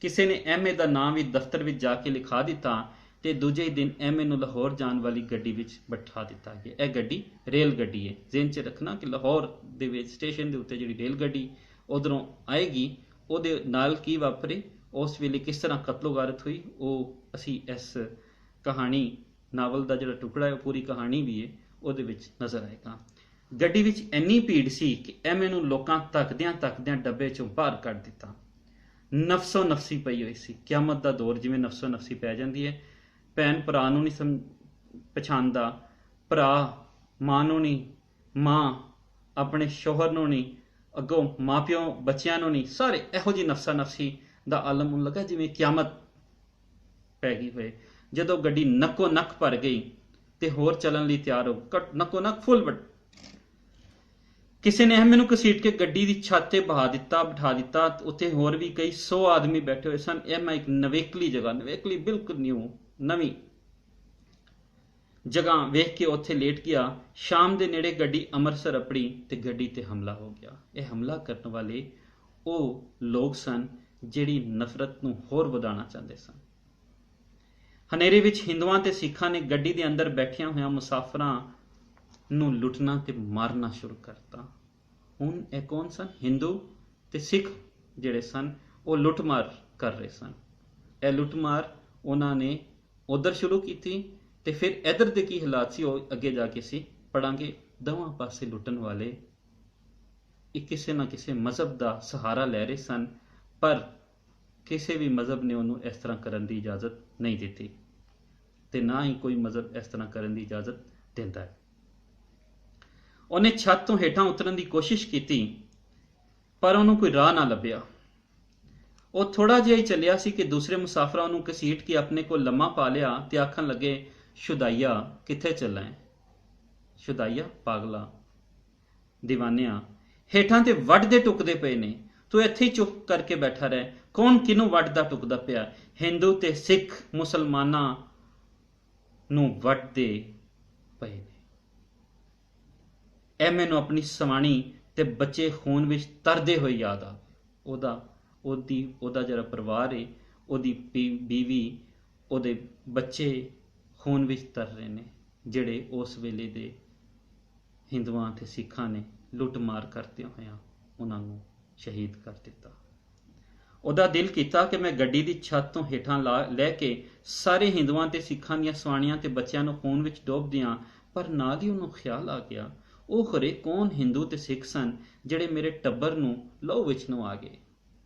ਕਿਸੇ ਨੇ ਐਮਏ ਦਾ ਨਾਂ ਵੀ ਦਫ਼ਤਰ ਵਿੱਚ ਜਾ ਕੇ ਲਿਖਾ ਦਿੱਤਾ ਤੇ ਦੂਜੇ ਦਿਨ ਐਮਏ ਨੂੰ ਲਾਹੌਰ ਜਾਣ ਵਾਲੀ ਗੱਡੀ ਵਿੱਚ ਬਿਠਾ ਦਿੱਤਾ ਗਿਆ। ਇਹ ਗੱਡੀ ਰੇਲ ਗੱਡੀ ਹੈ। ਜ਼ਿਹਨ 'ਚ ਰੱਖਣਾ ਕਿ ਲਾਹੌਰ ਦੇ ਵਿੱਚ ਸਟੇਸ਼ਨ ਦੇ ਉੱਤੇ ਜਿਹੜੀ ਰੇਲ ਗੱਡੀ ਉਧਰੋਂ ਆਏਗੀ, ਉਹਦੇ ਨਾਲ ਕੀ ਵਾਪਰੇ, ਉਸ ਵੇਲੇ ਕਿਸ ਤਰ੍ਹਾਂ ਕਤਲੋਗਾਰਤ ਹੋਈ, ਉਹ ਅਸੀਂ ਇਸ ਕਹਾਣੀ ਨਾਵਲ ਦਾ ਜਿਹੜਾ ਟੁਕੜਾ ਹੈ, ਉਹ ਪੂਰੀ ਕਹਾਣੀ ਵੀ ਹੈ, ਉਹਦੇ ਵਿੱਚ ਨਜ਼ਰ ਆਏਗਾ। ਗੱਡੀ ਵਿੱਚ ਇੰਨੀ ਭੀੜ ਸੀ ਕਿ ਐਮਏ ਨੂੰ ਲੋਕਾਂ ਤੱਕਦਿਆਂ ਤੱਕਦਿਆਂ ਡੱਬੇ 'ਚੋਂ ਬਾਹਰ ਕੱਢ ਦਿੱਤਾ। ਨਫਸੋ ਨਫਸੀ ਪਈ ਹੋਈ ਸੀ। ਕਿਆਮਤ ਦਾ ਦੌਰ ਜਿਵੇਂ ਨਫਸੋ ਨਫਸੀ ਪੈ ਜਾਂਦੀ ਹੈ। ਭੈਣ ਭਰਾ ਨੂੰ ਨਹੀਂ ਪਛਾਣਦਾ, ਭਰਾ ਮਾਂ ਨੂੰ ਨਹੀਂ, ਮਾਂ ਆਪਣੇ ਸ਼ੋਹਰ ਨੂੰ ਨਹੀਂ, ਅੱਗੋਂ ਮਾਂ ਪਿਓ ਬੱਚਿਆਂ ਨੂੰ ਨਹੀਂ, ਸਾਰੇ ਇਹੋ ਜਿਹੀ ਨਫਸਾ ਨਫਸੀ ਦਾ ਆਲਮ ਹੋਣ ਲੱਗਾ ਜਿਵੇਂ ਕਿਆਮਤ ਪੈ ਗਈ ਹੋਏ। ਜਦੋਂ ਗੱਡੀ ਨੱਕੋ ਨੱਕ ਭਰ ਗਈ ਤੇ ਹੋਰ ਚੱਲਣ ਲਈ ਤਿਆਰ ਹੋ, ਨੱਕੋ ਨੱਕ ਫੁੱਲ ਵੱਟ, ਕਿਸੇ ਨੇ ਮੈਨੂੰ ਘਸੀਟ ਕੇ ਗੱਡੀ ਦੀ ਛੱਤ ਤੇ ਬਿਠਾ ਦਿੱਤਾ। ਉੱਥੇ ਹੋਰ ਵੀ ਕਈ 100 ਆਦਮੀ ਬੈਠੇ ਹੋਏ ਸਨ। ਇਹ ਮੈਂ ਇੱਕ ਨਵੇਕਲੀ ਜਗ੍ਹਾ, ਨਵੇਕਲੀ ਬਿਲਕੁਲ ਨਿਊ ਨਵੀਂ ਜਗ੍ਹਾ ਵੇਖ ਕੇ ਉੱਥੇ ਲੇਟ ਗਿਆ। ਸ਼ਾਮ ਦੇ ਨੇੜੇ ਗੱਡੀ ਅੰਮ੍ਰਿਤਸਰ ਅਪੜੀ ਤੇ ਗੱਡੀ ਤੇ ਹਮਲਾ ਹੋ ਗਿਆ। ਇਹ ਹਮਲਾ ਕਰਨ ਵਾਲੇ ਉਹ ਲੋਕ ਸਨ ਜਿਹੜੀ ਨਫ਼ਰਤ ਨੂੰ ਹੋਰ ਵਧਾਉਣਾ ਚਾਹੁੰਦੇ ਸਨ। ਹਨੇਰੇ ਵਿੱਚ ਹਿੰਦੂਆਂ ਤੇ ਸਿੱਖਾਂ ਨੇ ਗੱਡੀ ਦੇ ਅੰਦਰ ਬੈਠਿਆਂ ਹੋਇਆਂ ਮੁਸਾਫਰਾਂ ਨੂੰ ਲੁੱਟਣਾ ਤੇ ਮਾਰਨਾ ਸ਼ੁਰੂ ਕਰਤਾ। ਹੁਣ ਇਹ ਕੌਣ ਸਨ? ਹਿੰਦੂ ਤੇ ਸਿੱਖ ਜਿਹੜੇ ਸਨ ਉਹ ਲੁੱਟਮਾਰ ਕਰ ਰਹੇ ਸਨ। ਇਹ ਲੁੱਟਮਾਰ ਉਹਨਾਂ ਨੇ ਉਧਰ ਸ਼ੁਰੂ ਕੀਤੀ ਤੇ ਫਿਰ ਇਧਰ ਦੇ ਕੀ ਹਾਲਾਤ ਸੀ ਉਹ ਅੱਗੇ ਜਾ ਕੇ ਅਸੀਂ ਪੜਾਂਗੇ। ਦੋਵਾਂ ਪਾਸੇ ਲੁੱਟਣ ਵਾਲੇ ਇੱਕ ਕਿਸੇ ਨਾ ਕਿਸੇ ਮਜ਼ਹਬ ਦਾ ਸਹਾਰਾ ਲੈ ਰਹੇ ਸਨ, ਪਰ ਕਿਸੇ ਵੀ ਮਜ਼ਹਬ ਨੇ ਉਹਨੂੰ ਇਸ ਤਰ੍ਹਾਂ ਕਰਨ ਦੀ ਇਜਾਜ਼ਤ ਨਹੀਂ ਦਿੱਤੀ ਤੇ ਨਾ ਹੀ ਕੋਈ ਮਜ਼ਹਬ ਇਸ ਤਰ੍ਹਾਂ ਕਰਨ ਦੀ ਇਜਾਜ਼ਤ ਦਿੰਦਾ ਹੈ। ਉਹਨੇ ਛੱਤ ਤੋਂ ਹੇਠਾਂ ਉਤਰਨ ਦੀ ਕੋਸ਼ਿਸ਼ ਕੀਤੀ ਪਰ ਉਹਨੂੰ ਕੋਈ ਰਾਹ ਨਾ ਲੱਭਿਆ। ਉਹ ਥੋੜਾ ਜਿਹਾ ਹੀ ਚੱਲਿਆ ਸੀ ਕਿ ਦੂਸਰੇ ਮੁਸਾਫਰਾਂ ਨੂੰ ਘਸੀਟ ਕੇ ਆਪਣੇ ਕੋਲ ਲੰਮਾ ਪਾ ਲਿਆ ਤੇ ਆਖਣ ਲੱਗੇ, ਸ਼ੁਦਾਈਆ ਕਿੱਥੇ ਚੱਲਾ ਹੈ? ਸ਼ੁਦਾਈਆ ਪਾਗਲਾ, ਦੀਵਾਨਿਆ, ਹੇਠਾਂ ਤੇ ਵੱਢਦੇ ਟੁੱਕਦੇ ਪਏ ਨੇ, ਤੂੰ ਇੱਥੇ ਹੀ ਚੁੱਪ ਕਰਕੇ ਬੈਠਾ ਰਹਿ। ਕੌਣ ਕਿਹਨੂੰ ਵੱਢਦਾ ਟੁੱਕਦਾ ਪਿਆ? ਹਿੰਦੂ ਤੇ ਸਿੱਖ ਮੁਸਲਮਾਨਾਂ ਨੂੰ ਵੱਢਦੇ ਪਏ ਨੇ। ਇਹ ਮੈਨੂੰ ਆਪਣੀ ਸਵਾਣੀ ਤੇ ਬੱਚੇ ਖੂਨ ਵਿੱਚ ਤਰਦੇ ਹੋਏ ਯਾਦ ਆ। ਉਹਦਾ ਜਿਹੜਾ ਪਰਿਵਾਰ ਹੈ, ਉਹਦੀ ਬੀਵੀ, ਉਹਦੇ ਬੱਚੇ ਖੂਨ ਵਿੱਚ ਤਰ ਰਹੇ ਨੇ, ਜਿਹੜੇ ਉਸ ਵੇਲੇ ਦੇ ਹਿੰਦੂਆਂ ਤੇ ਸਿੱਖਾਂ ਨੇ ਲੁੱਟ ਮਾਰ ਕਰਦਿਆਂ ਹੋਇਆਂ ਉਹਨਾਂ ਨੂੰ ਸ਼ਹੀਦ ਕਰ ਦਿੱਤਾ। ਉਹਦਾ ਦਿਲ ਕੀਤਾ ਕਿ ਮੈਂ ਗੱਡੀ ਦੀ ਛੱਤ ਤੋਂ ਹੇਠਾਂ ਲੈ ਕੇ ਸਾਰੇ ਹਿੰਦੂਆਂ ਤੇ ਸਿੱਖਾਂ ਦੀਆਂ ਸਵਾਣੀਆਂ ਤੇ ਬੱਚਿਆਂ ਨੂੰ ਖੂਨ ਵਿੱਚ ਡੋਬ ਦਿਆਂ, ਪਰ ਨਾਲ ਹੀ ਉਹਨੂੰ ਖਿਆਲ ਆ ਗਿਆ, ਉਹ ਖਰੇ ਕੌਣ ਹਿੰਦੂ ਤੇ ਸਿੱਖ ਸਨ ਜਿਹੜੇ ਮੇਰੇ ਟੱਬਰ ਨੂੰ ਲਹੂ ਵਿੱਚ ਨੂੰ ਆ ਗਏ।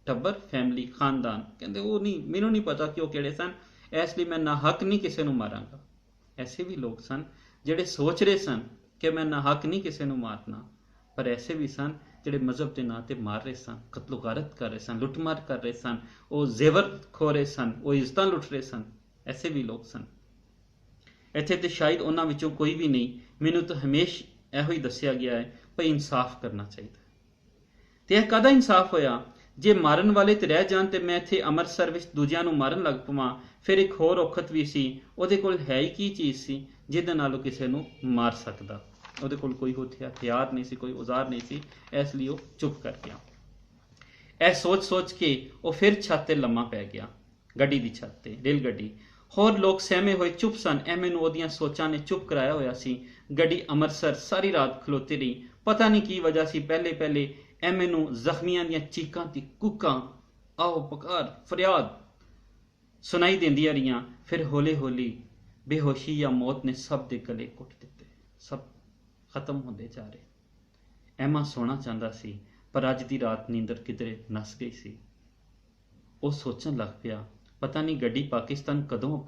ਟੱਬਰ, ਫੈਮਿਲੀ, ਖਾਨਦਾਨ। ਕਹਿੰਦੇ ਉਹ ਨਹੀਂ, ਮੈਨੂੰ ਨਹੀਂ ਪਤਾ ਕਿ ਉਹ ਕਿਹੜੇ ਸਨ, ਇਸ ਲਈ ਮੈਂ ਨਾ ਹੱਕ ਨਹੀਂ ਕਿਸੇ ਨੂੰ ਮਾਰਾਂਗਾ। ਐਸੇ ਵੀ ਲੋਕ ਸਨ ਜਿਹੜੇ ਸੋਚ ਰਹੇ ਸਨ ਕਿ ਮੈਂ ਨਾ ਹੱਕ ਨਹੀਂ ਕਿਸੇ ਨੂੰ ਮਾਰਨਾ, ਪਰ ਐਸੇ ਵੀ ਸਨ ਜਿਹੜੇ ਮਜ਼ਹਬ ਦੇ ਨਾਂ ਤੇ ਮਾਰ ਰਹੇ ਸਨ, ਕਤਲੋਗਾਰਤ ਕਰ ਰਹੇ ਸਨ, ਲੁੱਟਮਾਰ ਕਰ ਰਹੇ ਸਨ, ਉਹ ਜ਼ੇਵਰ ਖੋ ਰਹੇ ਸਨ, ਉਹ ਇੱਜ਼ਤਾਂ ਲੁੱਟ ਰਹੇ ਸਨ। ਐਸੇ ਵੀ ਲੋਕ ਸਨ। ਇੱਥੇ ਤੇ ਸ਼ਾਇਦ ਉਹਨਾਂ ਵਿੱਚੋਂ ਕੋਈ ਵੀ ਨਹੀਂ। ਮੈਨੂੰ ਤਾਂ ਹਮੇਸ਼ਾ ਇਹੋ ਹੀ ਦੱਸਿਆ ਗਿਆ ਹੈ ਭਈ ਇਨਸਾਫ ਕਰਨਾ ਚਾਹੀਦਾ। ਤੇ ਇਹ ਕਾਹਦਾ ਇਨਸਾਫ ਹੋਇਆ? ਜੇ ਮਾਰਨ ਵਾਲੇ ਤੇ ਰਹਿ ਜਾਣ ਤੇ ਮੈਂ ਇੱਥੇ ਅੰਮ੍ਰਿਤਸਰ ਵਿੱਚ ਦੂਜਿਆਂ ਨੂੰ ਮਾਰਨ ਲੱਗ ਪਵਾਂ। ਫਿਰ ਇੱਕ ਹੋਰ ਔਖਤ ਵੀ ਸੀ, ਉਹਦੇ ਕੋਲ ਹੈ ਹੀ ਕੀ ਚੀਜ਼ ਸੀ ਜਿਹਦੇ ਨਾਲ ਉਹ ਕਿਸੇ ਨੂੰ ਮਾਰ ਸਕਦਾ? ਉਹਦੇ ਕੋਲ ਕੋਈ ਹਥਿਆਰ ਨਹੀਂ ਸੀ, ਕੋਈ ਔਜ਼ਾਰ ਨਹੀਂ ਸੀ, ਇਸ ਲਈ ਉਹ ਚੁੱਪ ਕਰ ਗਿਆ। ਇਹ ਸੋਚ ਕੇ ਉਹ ਫਿਰ ਛੱਤ ਤੇ ਲੰਮਾ ਪੈ ਗਿਆ, ਗੱਡੀ ਦੀ ਛੱਤ ਤੇ, ਰੇਲ ਗੱਡੀ। ਹੋਰ ਲੋਕ ਸਹਿਮੇ ਹੋਏ ਚੁੱਪ ਸਨ। ਐਵੇਂ ਨੂੰ ਉਹਦੀਆਂ ਸੋਚਾਂ ਨੇ ਚੁੱਪ ਕਰਾਇਆ ਹੋਇਆ ਸੀ। ਗੱਡੀ ਅੰਮ੍ਰਿਤਸਰ ਸਾਰੀ ਰਾਤ ਖਲੋਤੀ ਰਹੀ। ਪਤਾ ਨਹੀਂ ਕੀ ਵਜ੍ਹਾ ਸੀ। ਪਹਿਲੇ ਐਵੇਂ ਨੂੰ ਜ਼ਖਮੀਆਂ ਦੀਆਂ ਚੀਕਾਂ ਤੇ ਕੁੱਕਾਂ, ਆਹੋ ਪੁਕਾਰ, ਫਰਿਆਦ ਸੁਣਾਈ ਦਿੰਦੀਆਂ ਰਹੀਆਂ। ਫਿਰ ਹੌਲੀ ਹੌਲੀ ਬੇਹੋਸ਼ੀ ਜਾਂ ਮੌਤ ਨੇ ਸਭ ਦੇ ਗਲੇ ਘੁੱਟ ਦਿੱਤੇ, ਸਭ ਖਤਮ ਹੁੰਦੇ ਜਾ ਰਹੇ। ਐਮਾ ਸੋਣਾ ਚਾਹੁੰਦਾ ਸੀ, ਪਰ ਅੱਜ ਦੀ ਰਾਤ ਨੀਂਦਰ ਕਿਧਰੇ ਨਸ ਗਈ ਸੀ। ਉਹ ਸੋਚਣ ਲੱਗ ਪਿਆ, ਪਤਾ ਨਹੀਂ ਗੱਡੀ ਪਾਕਿਸਤਾਨ ਕਦੋਂ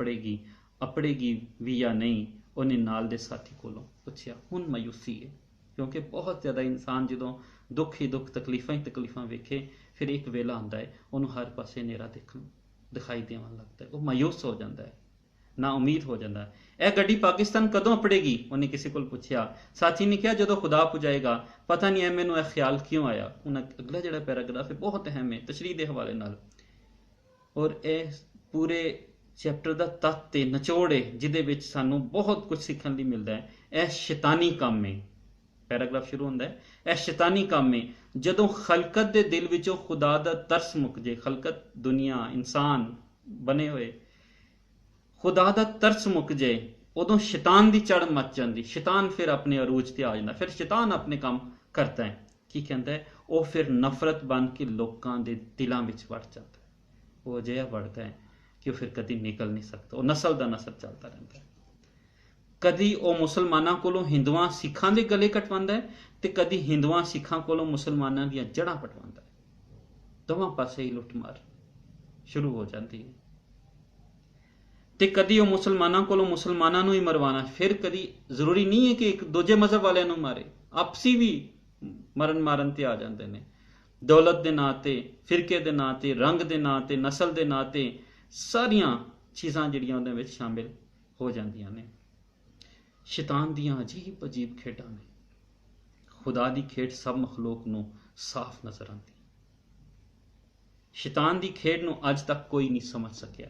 ਅਪੜੇਗੀ ਵੀ ਜਾਂ ਨਹੀਂ। ਉਹਨੇ ਨਾਲ ਦੇ ਸਾਥੀ ਕੋਲੋਂ ਪੁੱਛਿਆ। ਹੁਣ ਮਾਯੂਸੀ ਹੈ, ਕਿਉਂਕਿ ਬਹੁਤ ਜ਼ਿਆਦਾ ਇਨਸਾਨ ਜਦੋਂ ਦੁੱਖ ਹੀ ਦੁੱਖ, ਤਕਲੀਫਾਂ ਹੀ ਤਕਲੀਫਾਂ ਵੇਖੇ, ਫਿਰ ਇੱਕ ਵੇਲਾ ਆਉਂਦਾ ਹੈ ਉਹਨੂੰ ਹਰ ਪਾਸੇ ਹਨੇਰਾ ਦਿਖਾਈ ਦੇਣ ਲੱਗਦਾ ਹੈ। ਉਹ ਮਾਯੂਸ ਹੋ ਜਾਂਦਾ ਹੈ, ਨਾ ਉਮੀਦ ਹੋ ਜਾਂਦਾ ਹੈ। ਇਹ ਗੱਡੀ ਪਾਕਿਸਤਾਨ ਕਦੋਂ ਅਪੜੇਗੀ? ਉਹਨੇ ਕਿਸੇ ਕੋਲ ਪੁੱਛਿਆ। ਸਾਥੀ ਨੇ ਕਿਹਾ, ਜਦੋਂ ਖੁਦਾ ਪੁਜਾਏਗਾ। ਪਤਾ ਨਹੀਂ ਮੈਨੂੰ ਇਹ ਖਿਆਲ ਕਿਉਂ ਆਇਆ। ਉਹਨਾਂ ਅਗਲਾ ਜਿਹੜਾ ਪੈਰਾਗ੍ਰਾਫ ਹੈ ਬਹੁਤ ਅਹਿਮ ਹੈ ਤਸ਼ਰੀਹ ਦੇ ਹਵਾਲੇ ਨਾਲ, ਔਰ ਇਹ ਪੂਰੇ ਚੈਪਟਰ ਦਾ ਤੱਤ ਤੇ ਨਿਚੋੜ ਹੈ, ਜਿਹਦੇ ਵਿੱਚ ਸਾਨੂੰ ਬਹੁਤ ਕੁਝ ਸਿੱਖਣ ਲਈ ਮਿਲਦਾ ਹੈ। ਇਹ ਸ਼ੈਤਾਨੀ ਕੰਮ ਹੈ। ਪੈਰਾਗ੍ਰਾਫ ਸ਼ੁਰੂ ਹੁੰਦਾ ਹੈ, ਇਹ ਸ਼ੈਤਾਨੀ ਕੰਮ ਹੈ। ਜਦੋਂ ਖਲਕਤ ਦੇ ਦਿਲ ਵਿੱਚੋਂ ਖੁਦਾ ਦਾ ਤਰਸ ਮੁੱਕ ਜੇ, ਖਲਕਤ ਦੁਨੀਆ ਇਨਸਾਨ ਬਣੇ ਹੋਏ, ਖੁਦਾ ਦਾ ਤਰਸ ਮੁੱਕ ਜਾਏ, ਉਦੋਂ ਸ਼ੈਤਾਨ ਦੀ ਚੜ੍ਹ ਮੱਚ ਜਾਂਦੀ। ਸ਼ੈਤਾਨ ਫਿਰ ਆਪਣੇ ਅਰੂਜ ਤੇ ਆ ਜਾਂਦਾ, ਫਿਰ ਸ਼ੈਤਾਨ ਆਪਣੇ ਕੰਮ ਕਰਦਾ ਹੈ। ਕੀ ਕਹਿੰਦਾ ਹੈ? ਉਹ ਫਿਰ ਨਫ਼ਰਤ ਬਣ ਕੇ ਲੋਕਾਂ ਦੇ ਦਿਲਾਂ ਵਿੱਚ ਵੜ ਜਾਂਦਾ ਹੈ। ਉਹ ਅਜਿਹਾ ਵੜਦਾ ਹੈ ਕਿ ਉਹ ਫਿਰ ਕਦੀ ਨਿਕਲ ਨਹੀਂ ਸਕਦਾ। ਉਹ ਨਸਲ ਦਾ ਨਸਲ ਚੱਲਦਾ ਰਹਿੰਦਾ ਹੈ। ਕਦੀ ਉਹ ਮੁਸਲਮਾਨਾਂ ਕੋਲੋਂ ਹਿੰਦੂਆਂ ਸਿੱਖਾਂ ਦੇ ਗਲੇ ਕਟਵਾਉਂਦਾ ਹੈ, ਤੇ ਕਦੀ ਹਿੰਦੂਆਂ ਸਿੱਖਾਂ ਕੋਲੋਂ ਮੁਸਲਮਾਨਾਂ ਦੀਆਂ ਜੜ੍ਹਾਂ ਪਟਵਾਉਂਦਾ ਹੈ। ਦੋਵਾਂ ਪਾਸੇ ਹੀ ਲੁੱਟਮਾਰ ਸ਼ੁਰੂ ਹੋ ਜਾਂਦੀ ਹੈ। ਤੇ ਕਦੀ ਉਹ ਮੁਸਲਮਾਨਾਂ ਕੋਲੋਂ ਮੁਸਲਮਾਨਾਂ ਨੂੰ ਹੀ ਮਰਵਾਣਾ, ਫਿਰ ਕਦੀ ਜ਼ਰੂਰੀ ਨਹੀਂ ਹੈ ਕਿ ਇੱਕ ਦੂਜੇ ਮਜ਼ਹਬ ਵਾਲਿਆਂ ਨੂੰ ਮਾਰੇ, ਆਪਸੀ ਵੀ ਮਾਰਨ ਤੇ ਆ ਜਾਂਦੇ ਨੇ। ਦੌਲਤ ਦੇ ਨਾਂ ਤੇ, ਫਿਰਕੇ ਦੇ ਨਾਂ ਤੇ, ਰੰਗ ਦੇ ਨਾਂ ਤੇ, ਨਸਲ ਦੇ ਨਾਂ ਤੇ, ਸਾਰੀਆਂ ਚੀਜ਼ਾਂ ਜਿਹੜੀਆਂ ਉਹਦੇ ਵਿੱਚ ਸ਼ਾਮਿਲ ਹੋ ਜਾਂਦੀਆਂ ਨੇ। ਸ਼ੈਤਾਨ ਦੀਆਂ ਅਜੀਬ ਅਜੀਬ ਖੇਡਾਂ ਨੇ। ਖੁਦਾ ਦੀ ਖੇਡ ਸਭ ਮਖਲੂਕ ਨੂੰ ਸਾਫ਼ ਨਜ਼ਰ ਆਉਂਦੀ। ਸ਼ੈਤਾਨ ਦੀ ਖੇਡ ਨੂੰ ਅੱਜ ਤੱਕ ਕੋਈ ਨਹੀਂ ਸਮਝ ਸਕਿਆ।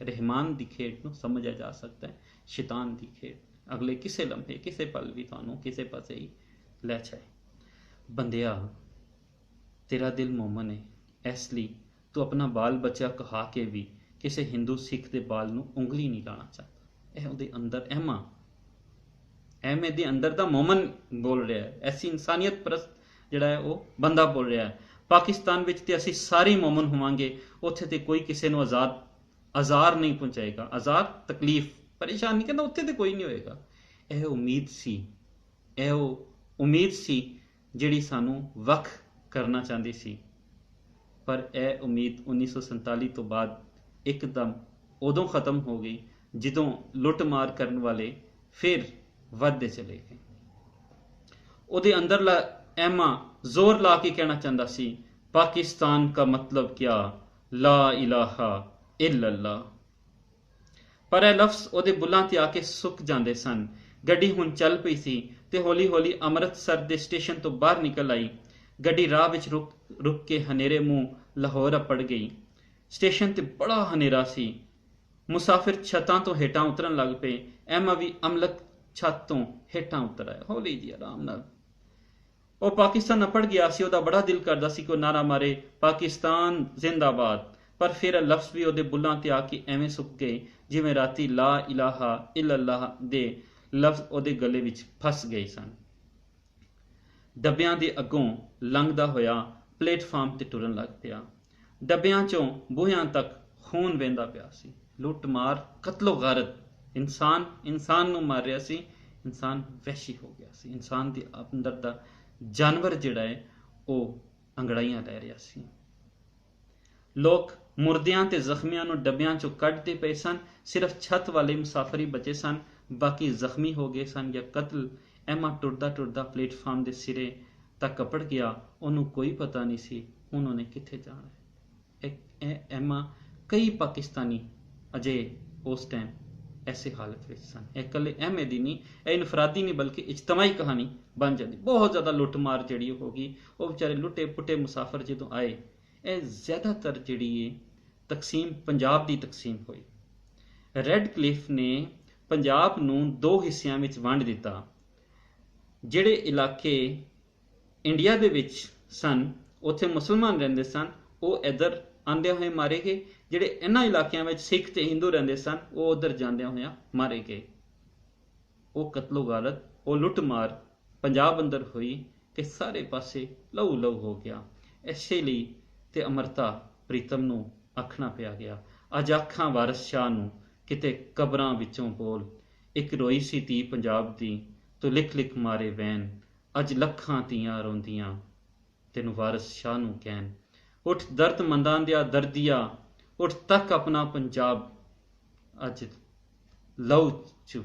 ਰਹਿਮਾਨ ਦੀ ਖੇਡ ਨੂੰ ਸਮਝਿਆ ਜਾ ਸਕਦਾ ਹੈ, ਸ਼ੈਤਾਨ ਦੀ ਖੇਡ ਅਗਲੇ ਕਿਸੇ ਲਮਹੇ, ਕਿਸੇ ਪਲ ਵੀ ਤੁਹਾਨੂੰ ਕਿਸੇ ਪਾਸੇ ਹੀ ਲੈ ਜਾਏ। ਬੰਦਿਆ, ਤੇਰਾ ਦਿਲ ਮੋਮਨ ਹੈ, ਇਸ ਲਈ ਤੂੰ ਆਪਣਾ ਬਾਲ ਬੱਚਾ ਕਹਾ ਕੇ ਵੀ ਕਿਸੇ ਹਿੰਦੂ ਸਿੱਖ ਦੇ ਬਾਲ ਨੂੰ ਉਂਗਲੀ ਨਹੀਂ ਲਾਣਾ ਚਾਹਤਾ। ਇਹ ਉਹਦੇ ਅੰਦਰ ਐਵੇਂ ਦੇ ਅੰਦਰ ਦਾ ਮੋਮਨ ਬੋਲ ਰਿਹਾ ਹੈ। ਐਸੀ ਇਨਸਾਨੀਅਤ ਪ੍ਰਸਤ ਜਿਹੜਾ ਹੈ ਉਹ ਬੰਦਾ ਬੋਲ ਰਿਹਾ ਹੈ। ਪਾਕਿਸਤਾਨ ਵਿੱਚ ਤੇ ਅਸੀਂ ਸਾਰੇ ਮੋਮਨ ਹੋਵਾਂਗੇ, ਉੱਥੇ ਤੇ ਕੋਈ ਕਿਸੇ ਨੂੰ ਆਜ਼ਾਰ ਨਹੀਂ ਪਹੁੰਚਾਏਗਾ। ਆਜ਼ਾਰ, ਤਕਲੀਫ, ਪਰੇਸ਼ਾਨੀ, ਕਹਿੰਦਾ ਉੱਥੇ ਤੇ ਕੋਈ ਨਹੀਂ ਹੋਏਗਾ। ਇਹ ਉਹ ਉਮੀਦ ਸੀ ਜਿਹੜੀ ਸਾਨੂੰ ਵੱਖ ਕਰਨਾ ਚਾਹੁੰਦੀ ਸੀ। ਪਰ ਇਹ ਉਮੀਦ 1947 ਤੋਂ ਬਾਅਦ ਇੱਕਦਮ ਉਦੋਂ ਖਤਮ ਹੋ ਗਈ ਜਦੋਂ ਲੁੱਟਮਾਰ ਕਰਨ ਵਾਲੇ ਫਿਰ ਵੱਧਦੇ ਚਲੇ ਗਏ। ਉਹਦੇ ਅੰਦਰਲਾ ਐਮਾ ਜ਼ੋਰ ਲਾ ਕੇ ਕਹਿਣਾ ਚਾਹੁੰਦਾ ਸੀ, ਪਾਕਿਸਤਾਨ ਦਾ ਮਤਲਬ ਕਿਆ, ਲਾ ਇਲਾਹਾ ਇल्लल्लाह। ਪਰ ਇਹ ਲਫ਼ਜ਼ ਉਹਦੇ ਬੁੱਲਾਂ ਤੇ ਆ ਕੇ ਸੁੱਕ ਜਾਂਦੇ ਸਨ। ਗੱਡੀ ਹੁਣ ਚੱਲ ਪਈ ਸੀ ਤੇ ਹੌਲੀ ਹੌਲੀ ਅੰਮ੍ਰਿਤਸਰ ਦੇ ਸਟੇਸ਼ਨ ਤੋਂ ਬਾਹਰ ਨਿਕਲ ਆਈ। ਗੱਡੀ ਰਾਹ ਵਿੱਚ ਰੁਕ ਕੇ ਹਨੇਰੇ ਮੂੰਹ ਲਾਹੌਰ ਅਪੜ ਗਈ। ਸਟੇਸ਼ਨ ਤੇ ਬੜਾ ਹਨੇਰਾ ਸੀ। ਮੁਸਾਫਿਰ ਛੱਤਾਂ ਤੋਂ ਹੇਠਾਂ ਉਤਰਨ ਲੱਗ ਪਏ। ਐਮਾ ਵੀ ਅਮਲਕ ਛੱਤ ਤੋਂ ਹੇਠਾਂ ਉਤਰ ਆਇਆ, ਹੌਲੀ ਜਿਹੀ ਆਰਾਮ ਨਾਲ। ਉਹ ਪਾਕਿਸਤਾਨ ਅਪੜ ਗਿਆ ਸੀ। ਉਹਦਾ ਬੜਾ ਦਿਲ ਕਰਦਾ ਸੀ ਕਿ ਉਹ ਨਾਰਾ ਮਾਰੇ, ਪਾਕਿਸਤਾਨ ਜ਼ਿੰਦਾਬਾਦ। ਪਰ ਫਿਰ ਲਫ਼ਜ਼ ਵੀ ਉਹਦੇ ਬੁੱਲਾਂ ਤੇ ਆ ਕੇ ਐਵੇਂ ਸੁੱਕ ਗਏ ਜਿਵੇਂ ਰਾਤੀ ਲਾ ਇਲਾਹਾ ਇल्लल्लाह ਦੇ ਲਫ਼ਜ਼ ਉਹਦੇ ਗਲੇ ਵਿੱਚ ਫਸ ਗਏ ਸਨ। ਡੱਬਿਆਂ ਦੇ ਅੱਗੋਂ ਲੰਘਦਾ ਹੋਇਆ ਪਲੇਟਫਾਰਮ ਤੇ ਟੁਰਨ ਲੱਗ ਪਿਆ। ਡੱਬਿਆਂ ਚੋਂ ਬੂਹਿਆਂ ਤੱਕ ਖੂਨ ਵਹਿੰਦਾ ਪਿਆ ਸੀ। ਲੁੱਟ ਮਾਰ, ਕਤਲੋ ਗਾਰਤ। ਇਨਸਾਨ ਨੂੰ ਮਾਰ ਰਿਹਾ ਸੀ। ਇਨਸਾਨ ਵਹਿਸ਼ੀ ਹੋ ਗਿਆ ਸੀ। ਇਨਸਾਨ ਦੇ ਅੰਦਰ ਦਾ ਜਾਨਵਰ ਜਿਹੜਾ ਹੈ ਉਹ ਅੰਗੜਾਈਆਂ ਲੈ ਰਿਹਾ ਸੀ। ਲੋਕ ਮੁਰਦਿਆਂ ਤੇ ਜ਼ਖਮੀਆਂ ਨੂੰ ਡੱਬਿਆਂ ਚੋਂ ਕੱਢਦੇ ਪਏ ਸਨ। ਸਿਰਫ ਛੱਤ ਵਾਲੇ ਮੁਸਾਫਰ ਹੀ ਬਚੇ ਸਨ, ਬਾਕੀ ਜ਼ਖਮੀ ਹੋ ਗਏ ਸਨ ਜਾਂ ਕਤਲ। ਐਮਾ ਟੁਰਦਾ ਟੁਰਦਾ ਪਲੇਟਫਾਰਮ ਦੇ ਸਿਰੇ ਤੱਕ ਅਪੜ ਗਿਆ। ਉਹਨੂੰ ਕੋਈ ਪਤਾ ਨਹੀਂ ਸੀ ਹੁਣ ਉਹਨੇ ਕਿੱਥੇ ਜਾਣਾ ਹੈ। ਐਮਾ ਕਈ ਪਾਕਿਸਤਾਨੀ ਅਜੇ ਉਸ ਟਾਈਮ ਐਸੇ ਹਾਲਤ ਵਿੱਚ ਸਨ। ਇਹ ਇਕੱਲੇ ਐਮਏ ਦੀ ਨਹੀਂ, ਇਹ ਇਨਫਰਾਦੀ ਨਹੀਂ ਬਲਕਿ ਇਜਤਮਾਈ ਕਹਾਣੀ ਬਣ ਜਾਂਦੀ। ਬਹੁਤ ਜ਼ਿਆਦਾ ਲੁੱਟਮਾਰ ਜਿਹੜੀ ਹੋ ਗਈ। ਉਹ ਵਿਚਾਰੇ ਲੁੱਟੇ ਪੁੱਟੇ ਮੁਸਾਫਰ ਜਦੋਂ ਆਏ, ਇਹ ਜ਼ਿਆਦਾਤਰ ਜਿਹੜੀ ਹੈ ਤਕਸੀਮ ਪੰਜਾਬ ਦੀ ਤਕਸੀਮ ਹੋਈ। ਰੈੱਡ ਕਲਿਫ ਨੇ ਪੰਜਾਬ ਨੂੰ ਦੋ ਹਿੱਸਿਆਂ ਵਿੱਚ ਵੰਡ ਦਿੱਤਾ। ਜਿਹੜੇ ਇਲਾਕੇ ਇੰਡੀਆ ਦੇ ਵਿੱਚ ਸਨ, ਉੱਥੇ ਮੁਸਲਮਾਨ ਰਹਿੰਦੇ ਸਨ, ਉਹ ਇੱਧਰ ਆਉਂਦਿਆਂ ਹੋਏ ਮਾਰੇ ਗਏ। ਜਿਹੜੇ ਇਹਨਾਂ ਇਲਾਕਿਆਂ ਵਿੱਚ ਸਿੱਖ ਤੇ ਹਿੰਦੂ ਰਹਿੰਦੇ ਸਨ, ਉਹ ਉੱਧਰ ਜਾਂਦਿਆਂ ਹੋਇਆਂ ਮਾਰੇ ਗਏ। ਉਹ ਕਤਲੋ ਗਾਰਤ, ਉਹ ਲੁੱਟਮਾਰ ਪੰਜਾਬ ਅੰਦਰ ਹੋਈ ਕਿ ਸਾਰੇ ਪਾਸੇ ਲਹੂ ਲਹੂ ਹੋ ਗਿਆ। ਇਸੇ ਲਈ ਤੇ ਅਮਰਤਾ ਪ੍ਰੀਤਮ ਨੂੰ ਆਖਣਾ ਪਿਆ ਗਿਆ, ਅੱਜ ਆਖਾਂ ਵਾਰਸ ਸ਼ਾਹ ਨੂੰ ਕਿਤੇ ਕਬਰਾਂ ਵਿੱਚੋਂ ਬੋਲ, ਇੱਕ ਰੋਈ ਸੀ ਧੀ ਪੰਜਾਬ ਦੀ, ਤੂੰ ਲਿਖ ਲਿਖ ਮਾਰੇ ਵੈਨ, ਅੱਜ ਲੱਖਾਂ ਧੀਆਂ ਰੋਂਦੀਆਂ ਤੈਨੂੰ ਵਾਰਿਸ ਸ਼ਾਹ ਨੂੰ ਕਹਿਣ। ਉੱਠ ਦਰਦਮੰਦਾਂ ਦਿਆ ਦਰਦੀਆ, ਉੱਠ ਤੱਕ ਆਪਣਾ ਪੰਜਾਬ, ਅੱਜ ਲਹੂ ਚ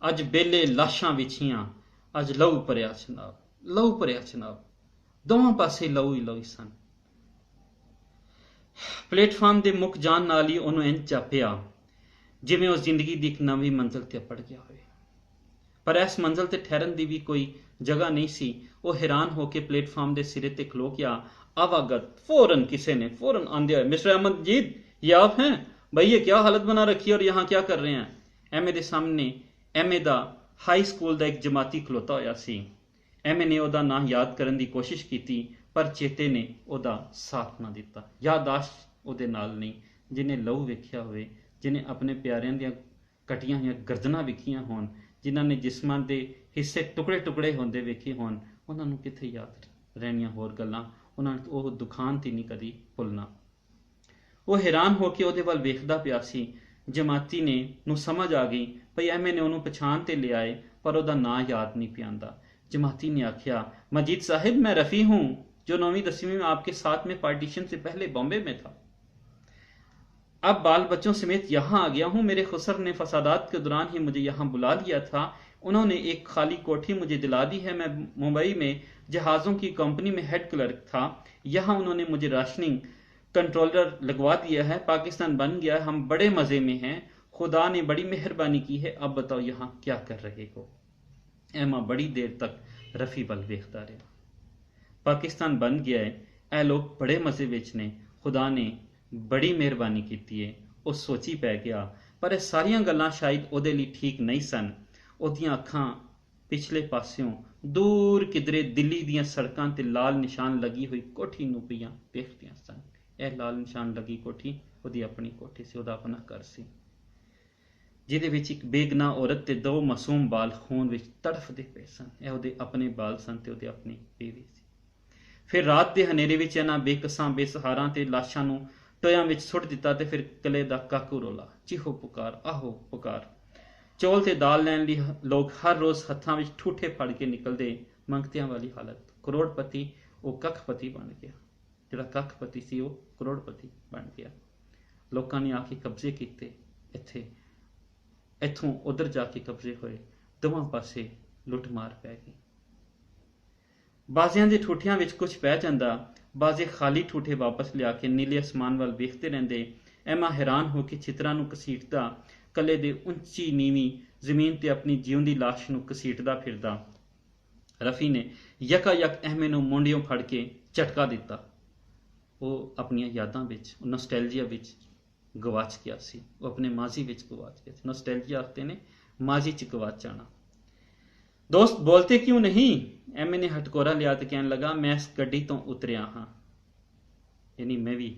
ਅੱਜ ਬੇਲੇ ਲਾਸ਼ਾਂ ਵਿਛੀਆਂ, ਅੱਜ ਲਹੂ ਭਰਿਆ ਚਨਾਬ, ਲਹੂ ਭਰਿਆ ਚਨਾਬ, ਦੋਵਾਂ ਪਾਸੇ ਲਹੂ ਹੀ ਲਹੂ ਸਨ। ਪਲੇਟਫਾਰਮ ਦੇ ਮੁੱਕ ਜਾਣ ਨਾਲ ਹੀ ਉਹਨੂੰ ਇੰਝ ਜਾਪਿਆ ਜਿਵੇਂ ਉਹ ਜ਼ਿੰਦਗੀ ਦੀ ਇੱਕ ਨਵੀਂ ਮੰਜ਼ਿਲ ਤੇ ਅਪੜ ਗਿਆ ਹੋਵੇ, ਪਰ ਇਸ ਮੰਜ਼ਿਲ ਤੇ ਠਹਿਰਨ ਦੀ ਵੀ ਕੋਈ ਜਗ੍ਹਾ ਨਹੀਂ ਸੀ। ਉਹ हैरान होकर प्लेटफॉर्म के सिरे ते खलो गया। आवागत फौरन किसी ने फौरन आंदे हुए, मिस्टर अहमदजीत ये आप हैं? भाई ये क्या हालत बना रखी है और यहाँ क्या कर रहे हैं? एमए के सामने एमए का हाई स्कूल का एक जमाती खलोता होया सी। एमए ने ਉਹਦਾ ਨਾਂ याद करने की कोशिश की, पर चेते ने ਉਹਦਾ साथ ना दिता। याददाश्त ਉਹਦੇ ਨਾਲ नहीं, जिन्हें लहू वेखिया होवे, जिन्हें अपने प्यारिਆਂ ਦੀਆਂ कटियां ਹੋਈਆਂ गर्दनां वेखियां होण, जिन्हां ने जिस्मां दे हिस्से टुकड़े टुकड़े होंदे वेखे होण, ਉਹਨਾਂ ਨੂੰ ਕਿੱਥੇ ਯਾਦ ਰਹਿਣੀਆਂ ਹੋਰ ਗੱਲਾਂ। ਉਹਨਾਂ ਨੇ ਉਹ ਦੁਖਾਂਤ ਹੀ ਨਹੀਂ ਕਦੀ ਭੁੱਲਣਾ। ਉਹ ਹੈਰਾਨ ਹੋ ਕੇ ਉਹਦੇ ਵੱਲ ਵੇਖਦਾ ਪਿਆ ਸੀ। ਜਮਾਤੀ ਨੇ ਨੂੰ ਸਮਝ ਆ ਗਈ ਭਈ ਐਵੇਂ ਨੇ ਉਹਨੂੰ ਪਛਾਣ ਤੇ ਲਿਆ ਏ, ਪਰ ਉਹਦਾ ਨਾਂ ਯਾਦ नहीं ਪਿਆਂਦਾ। जमाती ने आख्या, मजीद साहिब मैं रफ़ी हूँ जो 9वीं 10वीं में आपके साथ में पार्टीशन से पहले बॉम्बे में था। अब बाल बच्चों समेत यहाँ आ गया हूँ। मेरे खुसर ने फसादात के दौरान ही मुझे यहाँ बुला लिया था। उन्होंने एक खाली कोठी मुझे दिला दी है। मैं मुंबई में जहाज़ों की कंपनी में हेड क्लर्क था। यहाँ उन्होंने मुझे राशनिंग कंट्रोलर लगवा दिया है। पाकिस्तान बन गया, हम बड़े मज़े में हैं। खुदा ने बड़ी मेहरबानी की है। अब बताओ यहाँ क्या कर रहे हो? एमा बड़ी देर तक रफ़ी वल वेखदा रहा। पाकिस्तान बन गया है, ए लोग बड़े मज़े विच ने, खुदा ने बड़ी मेहरबानी की है। वो सोची पै गया, पर ਇਹ ਸਾਰੀਆਂ ਗੱਲਾਂ ਸ਼ਾਇਦ ਉਹਦੇ ਲਈ ਠੀਕ ਨਹੀਂ ਸਨ। ਉਹਦੀਆਂ ਅੱਖਾਂ ਪਿਛਲੇ ਪਾਸਿਓਂ ਦੂਰ ਕਿਧਰੇ ਦਿੱਲੀ ਦੀਆਂ ਸੜਕਾਂ ਤੇ ਲਾਲ ਨਿਸ਼ਾਨ ਲੱਗੀ ਹੋਈ ਕੋਠੀ ਨੂੰ ਪਈਆਂ ਵੇਖਦੀਆਂ ਸਨ। ਇਹ ਲਾਲ ਨਿਸ਼ਾਨ ਲੱਗੀ ਕੋਠੀ ਉਹਦੀ ਆਪਣੀ ਕੋਠੀ ਸੀ, ਉਹਦਾ ਆਪਣਾ ਘਰ ਸੀ, ਜਿਹਦੇ ਵਿੱਚ ਇੱਕ ਬੇਗਨਾ ਔਰਤ ਤੇ 2 ਮਾਸੂਮ ਬਾਲ ਖੂਨ ਵਿੱਚ ਤੜਫਦੇ ਪਏ ਸਨ। ਇਹ ਉਹਦੇ ਆਪਣੇ ਬਾਲ ਸਨ ਤੇ ਉਹਦੀ ਆਪਣੀ ਬੀਵੀ ਸੀ। ਫਿਰ ਰਾਤ ਦੇ ਹਨੇਰੇ ਵਿੱਚ ਇਹਨਾਂ ਬੇਕਸਾਂ ਬੇਸਹਾਰਾਂ ਤੇ ਲਾਸ਼ਾਂ ਨੂੰ ਟੋਇਆਂ ਵਿੱਚ ਸੁੱਟ ਦਿੱਤਾ ਤੇ ਫਿਰ ਕਲੇ ਦਾ ਕਾਕੂ ਰੋਲਾ, ਚੀਹੋ ਪੁਕਾਰ, ਆਹੋ ਪੁਕਾਰ। ਚੌਲ ਤੇ ਦਾਲ ਲੈਣ ਲਈ ਲੋਕ ਹਰ ਰੋਜ਼ ਹੱਥਾਂ ਵਿੱਚ ਠੂਠੇ ਫੜ ਕੇ ਨਿਕਲਦੇ। ਮੰਗਤਿਆਂ ਵਾਲੀ ਹਾਲਤ। ਕਰੋੜਪਤੀ ਉਹ ਕੱਖਪਤੀ ਬਣ ਗਿਆ। ਜਿਹੜਾ ਕੱਖਪਤੀ ਸੀ ਉਹ ਕਰੋੜਪਤੀ ਬਣ ਗਿਆ। ਲੋਕਾਂ ਨੇ ਆ ਕੇ ਕਬਜ਼ੇ ਕੀਤੇ। ਇੱਥੋਂ ਉਧਰ ਜਾ ਕੇ ਕਬਜ਼ੇ ਹੋਏ। ਦੋਵਾਂ ਪਾਸੇ ਲੁੱਟਮਾਰ ਪੈ ਗਈ। ਬਾਜ਼ੀਆਂ ਦੇ ਠੂਠਿਆਂ ਵਿੱਚ ਕੁਝ ਪੈ ਜਾਂਦਾ। ਬਾਜ਼ੇ ਖਾਲੀ ਠੂਠੇ ਵਾਪਸ ਲਿਆ ਕੇ ਨੀਲੇ ਅਸਮਾਨ ਵੱਲ ਵੇਖਦੇ ਰਹਿੰਦੇ। ਐਮਾ ਹੈਰਾਨ ਹੋ ਕੇ ਚਿੱਤਰਾਂ ਨੂੰ ਘਸੀਟਦਾ, ਕਲੇ ਦੇ ਉੱਚੀ ਨੀਵੀਂ ਜ਼ਮੀਨ ਤੇ ਆਪਣੀ ਜਿਉਂਦੀ ਲਾਸ਼ ਨੂੰ ਘਸੀਟਦਾ ਫਿਰਦਾ। ਰਫੀ ਨੇ ਯਕਾਯਕ ਅਹਿਮੇ ਨੂੰ ਮੁੰਡਿਓਂ ਫੜ ਕੇ ਝਟਕਾ ਦਿੱਤਾ। ਉਹ ਆਪਣੀਆਂ ਯਾਦਾਂ ਵਿੱਚ, ਨੋਸਟੈਲਜੀਆ ਵਿੱਚ ਗਵਾਚ ਗਿਆ ਸੀ। ਉਹ ਆਪਣੇ ਮਾਜ਼ੀ ਵਿੱਚ ਗਵਾਚ ਗਿਆ ਸੀ। ਨੋਸਟੈਲਜੀਆ ਆਖਦੇ ਨੇ ਮਾਜ਼ੀ 'ਚ ਗਵਾਚ ਜਾਣਾ। ਦੋਸਤ ਬੋਲਤੇ ਕਿਉਂ ਨਹੀਂ? ਐਮਏ ਨੇ ਹਟਕੋਰਾ ਲਿਆ ਤੇ ਕਹਿਣ ਲੱਗਾ, ਮੈਂ ਇਸ ਗੱਡੀ ਤੋਂ ਉਤਰਿਆ ਹਾਂ। ਯਾਨੀ ਮੈਂ ਵੀ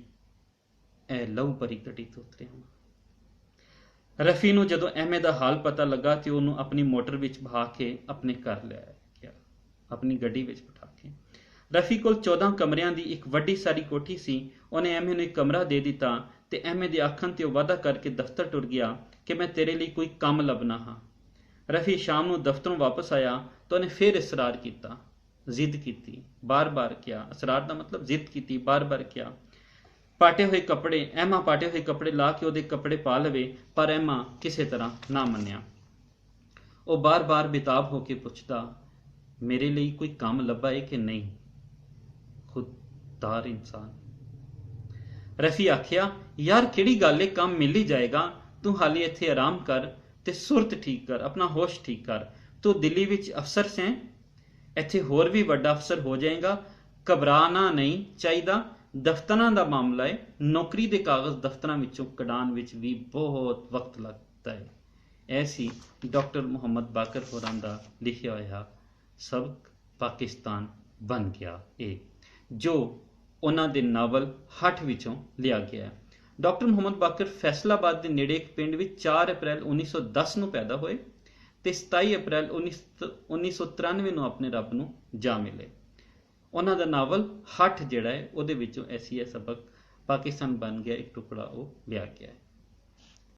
ਇਹ ਲਹੂ ਭਰੀ ਗੱਡੀ ਤੋਂ ਉਤਰਿਆ ਹਾਂ। ਰਫੀ ਨੂੰ ਜਦੋਂ ਐਮਏ ਦਾ ਹਾਲ ਪਤਾ ਲੱਗਾ ਤੇ ਉਹਨੂੰ ਆਪਣੀ ਮੋਟਰ ਵਿੱਚ ਬਹਾ ਕੇ ਆਪਣੇ ਘਰ ਲੈ ਗਿਆ, ਆਪਣੀ ਗੱਡੀ ਵਿੱਚ ਬਿਠਾ ਕੇ। ਰਫੀ ਕੋਲ 14 ਕਮਰਿਆਂ ਦੀ ਇੱਕ ਵੱਡੀ ਸਾਰੀ ਕੋਠੀ ਸੀ। ਉਹਨੇ ਐਮਏ ਨੂੰ ਇੱਕ ਕਮਰਾ ਦੇ ਦਿੱਤਾ ਤੇ ਐਮਏ ਦੇ ਆਖਣ ਤੇ ਉਹ ਵਾਅਦਾ ਕਰਕੇ ਦਫ਼ਤਰ ਟੁਰ ਗਿਆ ਕਿ ਮੈਂ ਤੇਰੇ ਲਈ ਕੋਈ ਕੰਮ ਲੱਭਣਾ ਹਾਂ। ਰਫੀ ਸ਼ਾਮ ਨੂੰ ਦਫ਼ਤਰੋਂ ਵਾਪਸ ਆਇਆ ਤਾਂ ਉਹਨੇ ਫਿਰ ਇਸਰਾਰ ਕੀਤਾ, ਜ਼ਿੱਦ ਕੀਤੀ, ਬਾਰ-ਬਾਰ ਕਿਹਾ। ਇਸਰਾਰ ਦਾ ਮਤਲਬ ਜ਼ਿੱਦ ਕੀਤੀ, ਬਾਰ-ਬਾਰ ਕਿਹਾ। ਪਾਟੇ ਹੋਏ ਕੱਪੜੇ, ਐਮਾ ਪਾਟੇ ਹੋਏ ਕੱਪੜੇ ਲਾ ਕੇ ਉਹਦੇ ਕੱਪੜੇ ਪਾ ਲਵੇ, ਪਰ ਐਮਾ ਕਿਸੇ ਤਰ੍ਹਾਂ ਨਾ ਮੰਨਿਆ। ਉਹ ਬਾਰ-ਬਾਰ ਬੇਤਾਬ ਹੋ ਕੇ ਪੁੱਛਦਾ, ਮੇਰੇ ਲਈ ਕੋਈ ਕੰਮ ਲੱਭਾ ਏ ਕਿ ਨਹੀਂ? ਖੁਦਦਾਰ ਇਨਸਾਨ। ਰਫੀ ਆਖਿਆ, ਯਾਰ ਕਿਹੜੀ ਗੱਲ ਏ, ਕੰਮ ਮਿਲ ਹੀ ਜਾਏਗਾ। ਤੂੰ ਹਾਲੇ ਇੱਥੇ ਆਰਾਮ ਕਰ ਤੇ ਸੁਰਤ ਠੀਕ ਕਰ, ਆਪਣਾ ਹੋਸ਼ ਠੀਕ ਕਰ। ਤੂੰ ਦਿੱਲੀ ਵਿੱਚ ਅਫਸਰ ਸੈਂ, ਇੱਥੇ ਹੋਰ ਵੀ ਵੱਡਾ ਅਫਸਰ ਹੋ ਜਾਏਗਾ। ਘਬਰਾਣਾ ਨਹੀਂ ਚਾਹੀਦਾ। ਦਫ਼ਤਰਾਂ ਦਾ ਮਾਮਲਾ ਹੈ, ਨੌਕਰੀ ਦੇ ਕਾਗਜ਼ ਦਫ਼ਤਰਾਂ ਵਿੱਚੋਂ ਕਢਾਉਣ ਵਿੱਚ ਵੀ ਬਹੁਤ ਵਕਤ ਲੱਗਦਾ ਹੈ। ਇਹ ਸੀ ਡਾਕਟਰ ਮੁਹੰਮਦ ਬਾਕਰ ਹੋਰਾਂ ਦਾ ਲਿਖਿਆ ਹੋਇਆ ਸਬਕ ਪਾਕਿਸਤਾਨ ਬਣ ਗਿਆ ਏ, ਜੋ ਉਹਨਾਂ ਦੇ ਨਾਵਲ ਹੱਠ ਵਿੱਚੋਂ ਲਿਆ ਗਿਆ ਹੈ। ਡਾਕਟਰ ਮੁਹੰਮਦ ਬਾਕਰ ਫੈਸਲਾਬਾਦ ਦੇ ਨੇੜੇ ਇੱਕ ਪਿੰਡ ਵਿੱਚ 4 ਅਪ੍ਰੈਲ 1910 ਨੂੰ ਪੈਦਾ ਹੋਏ ਤੇ 27 ਅਪ੍ਰੈਲ 1993 ਨੂੰ ਆਪਣੇ ਰੱਬ ਨੂੰ ਜਾ ਮਿਲੇ। ਉਹਨਾਂ ਦਾ ਨਾਵਲ ਹੱਠ ਜਿਹੜਾ ਹੈ ਉਹਦੇ ਵਿੱਚੋਂ ਐਸੀ ਹੈ ਸਬਕ ਪਾਕਿਸਤਾਨ ਬਣ ਗਿਆ ਇੱਕ ਟੁਕੜਾ ਉਹ ਲਿਆ ਗਿਆ ਹੈ।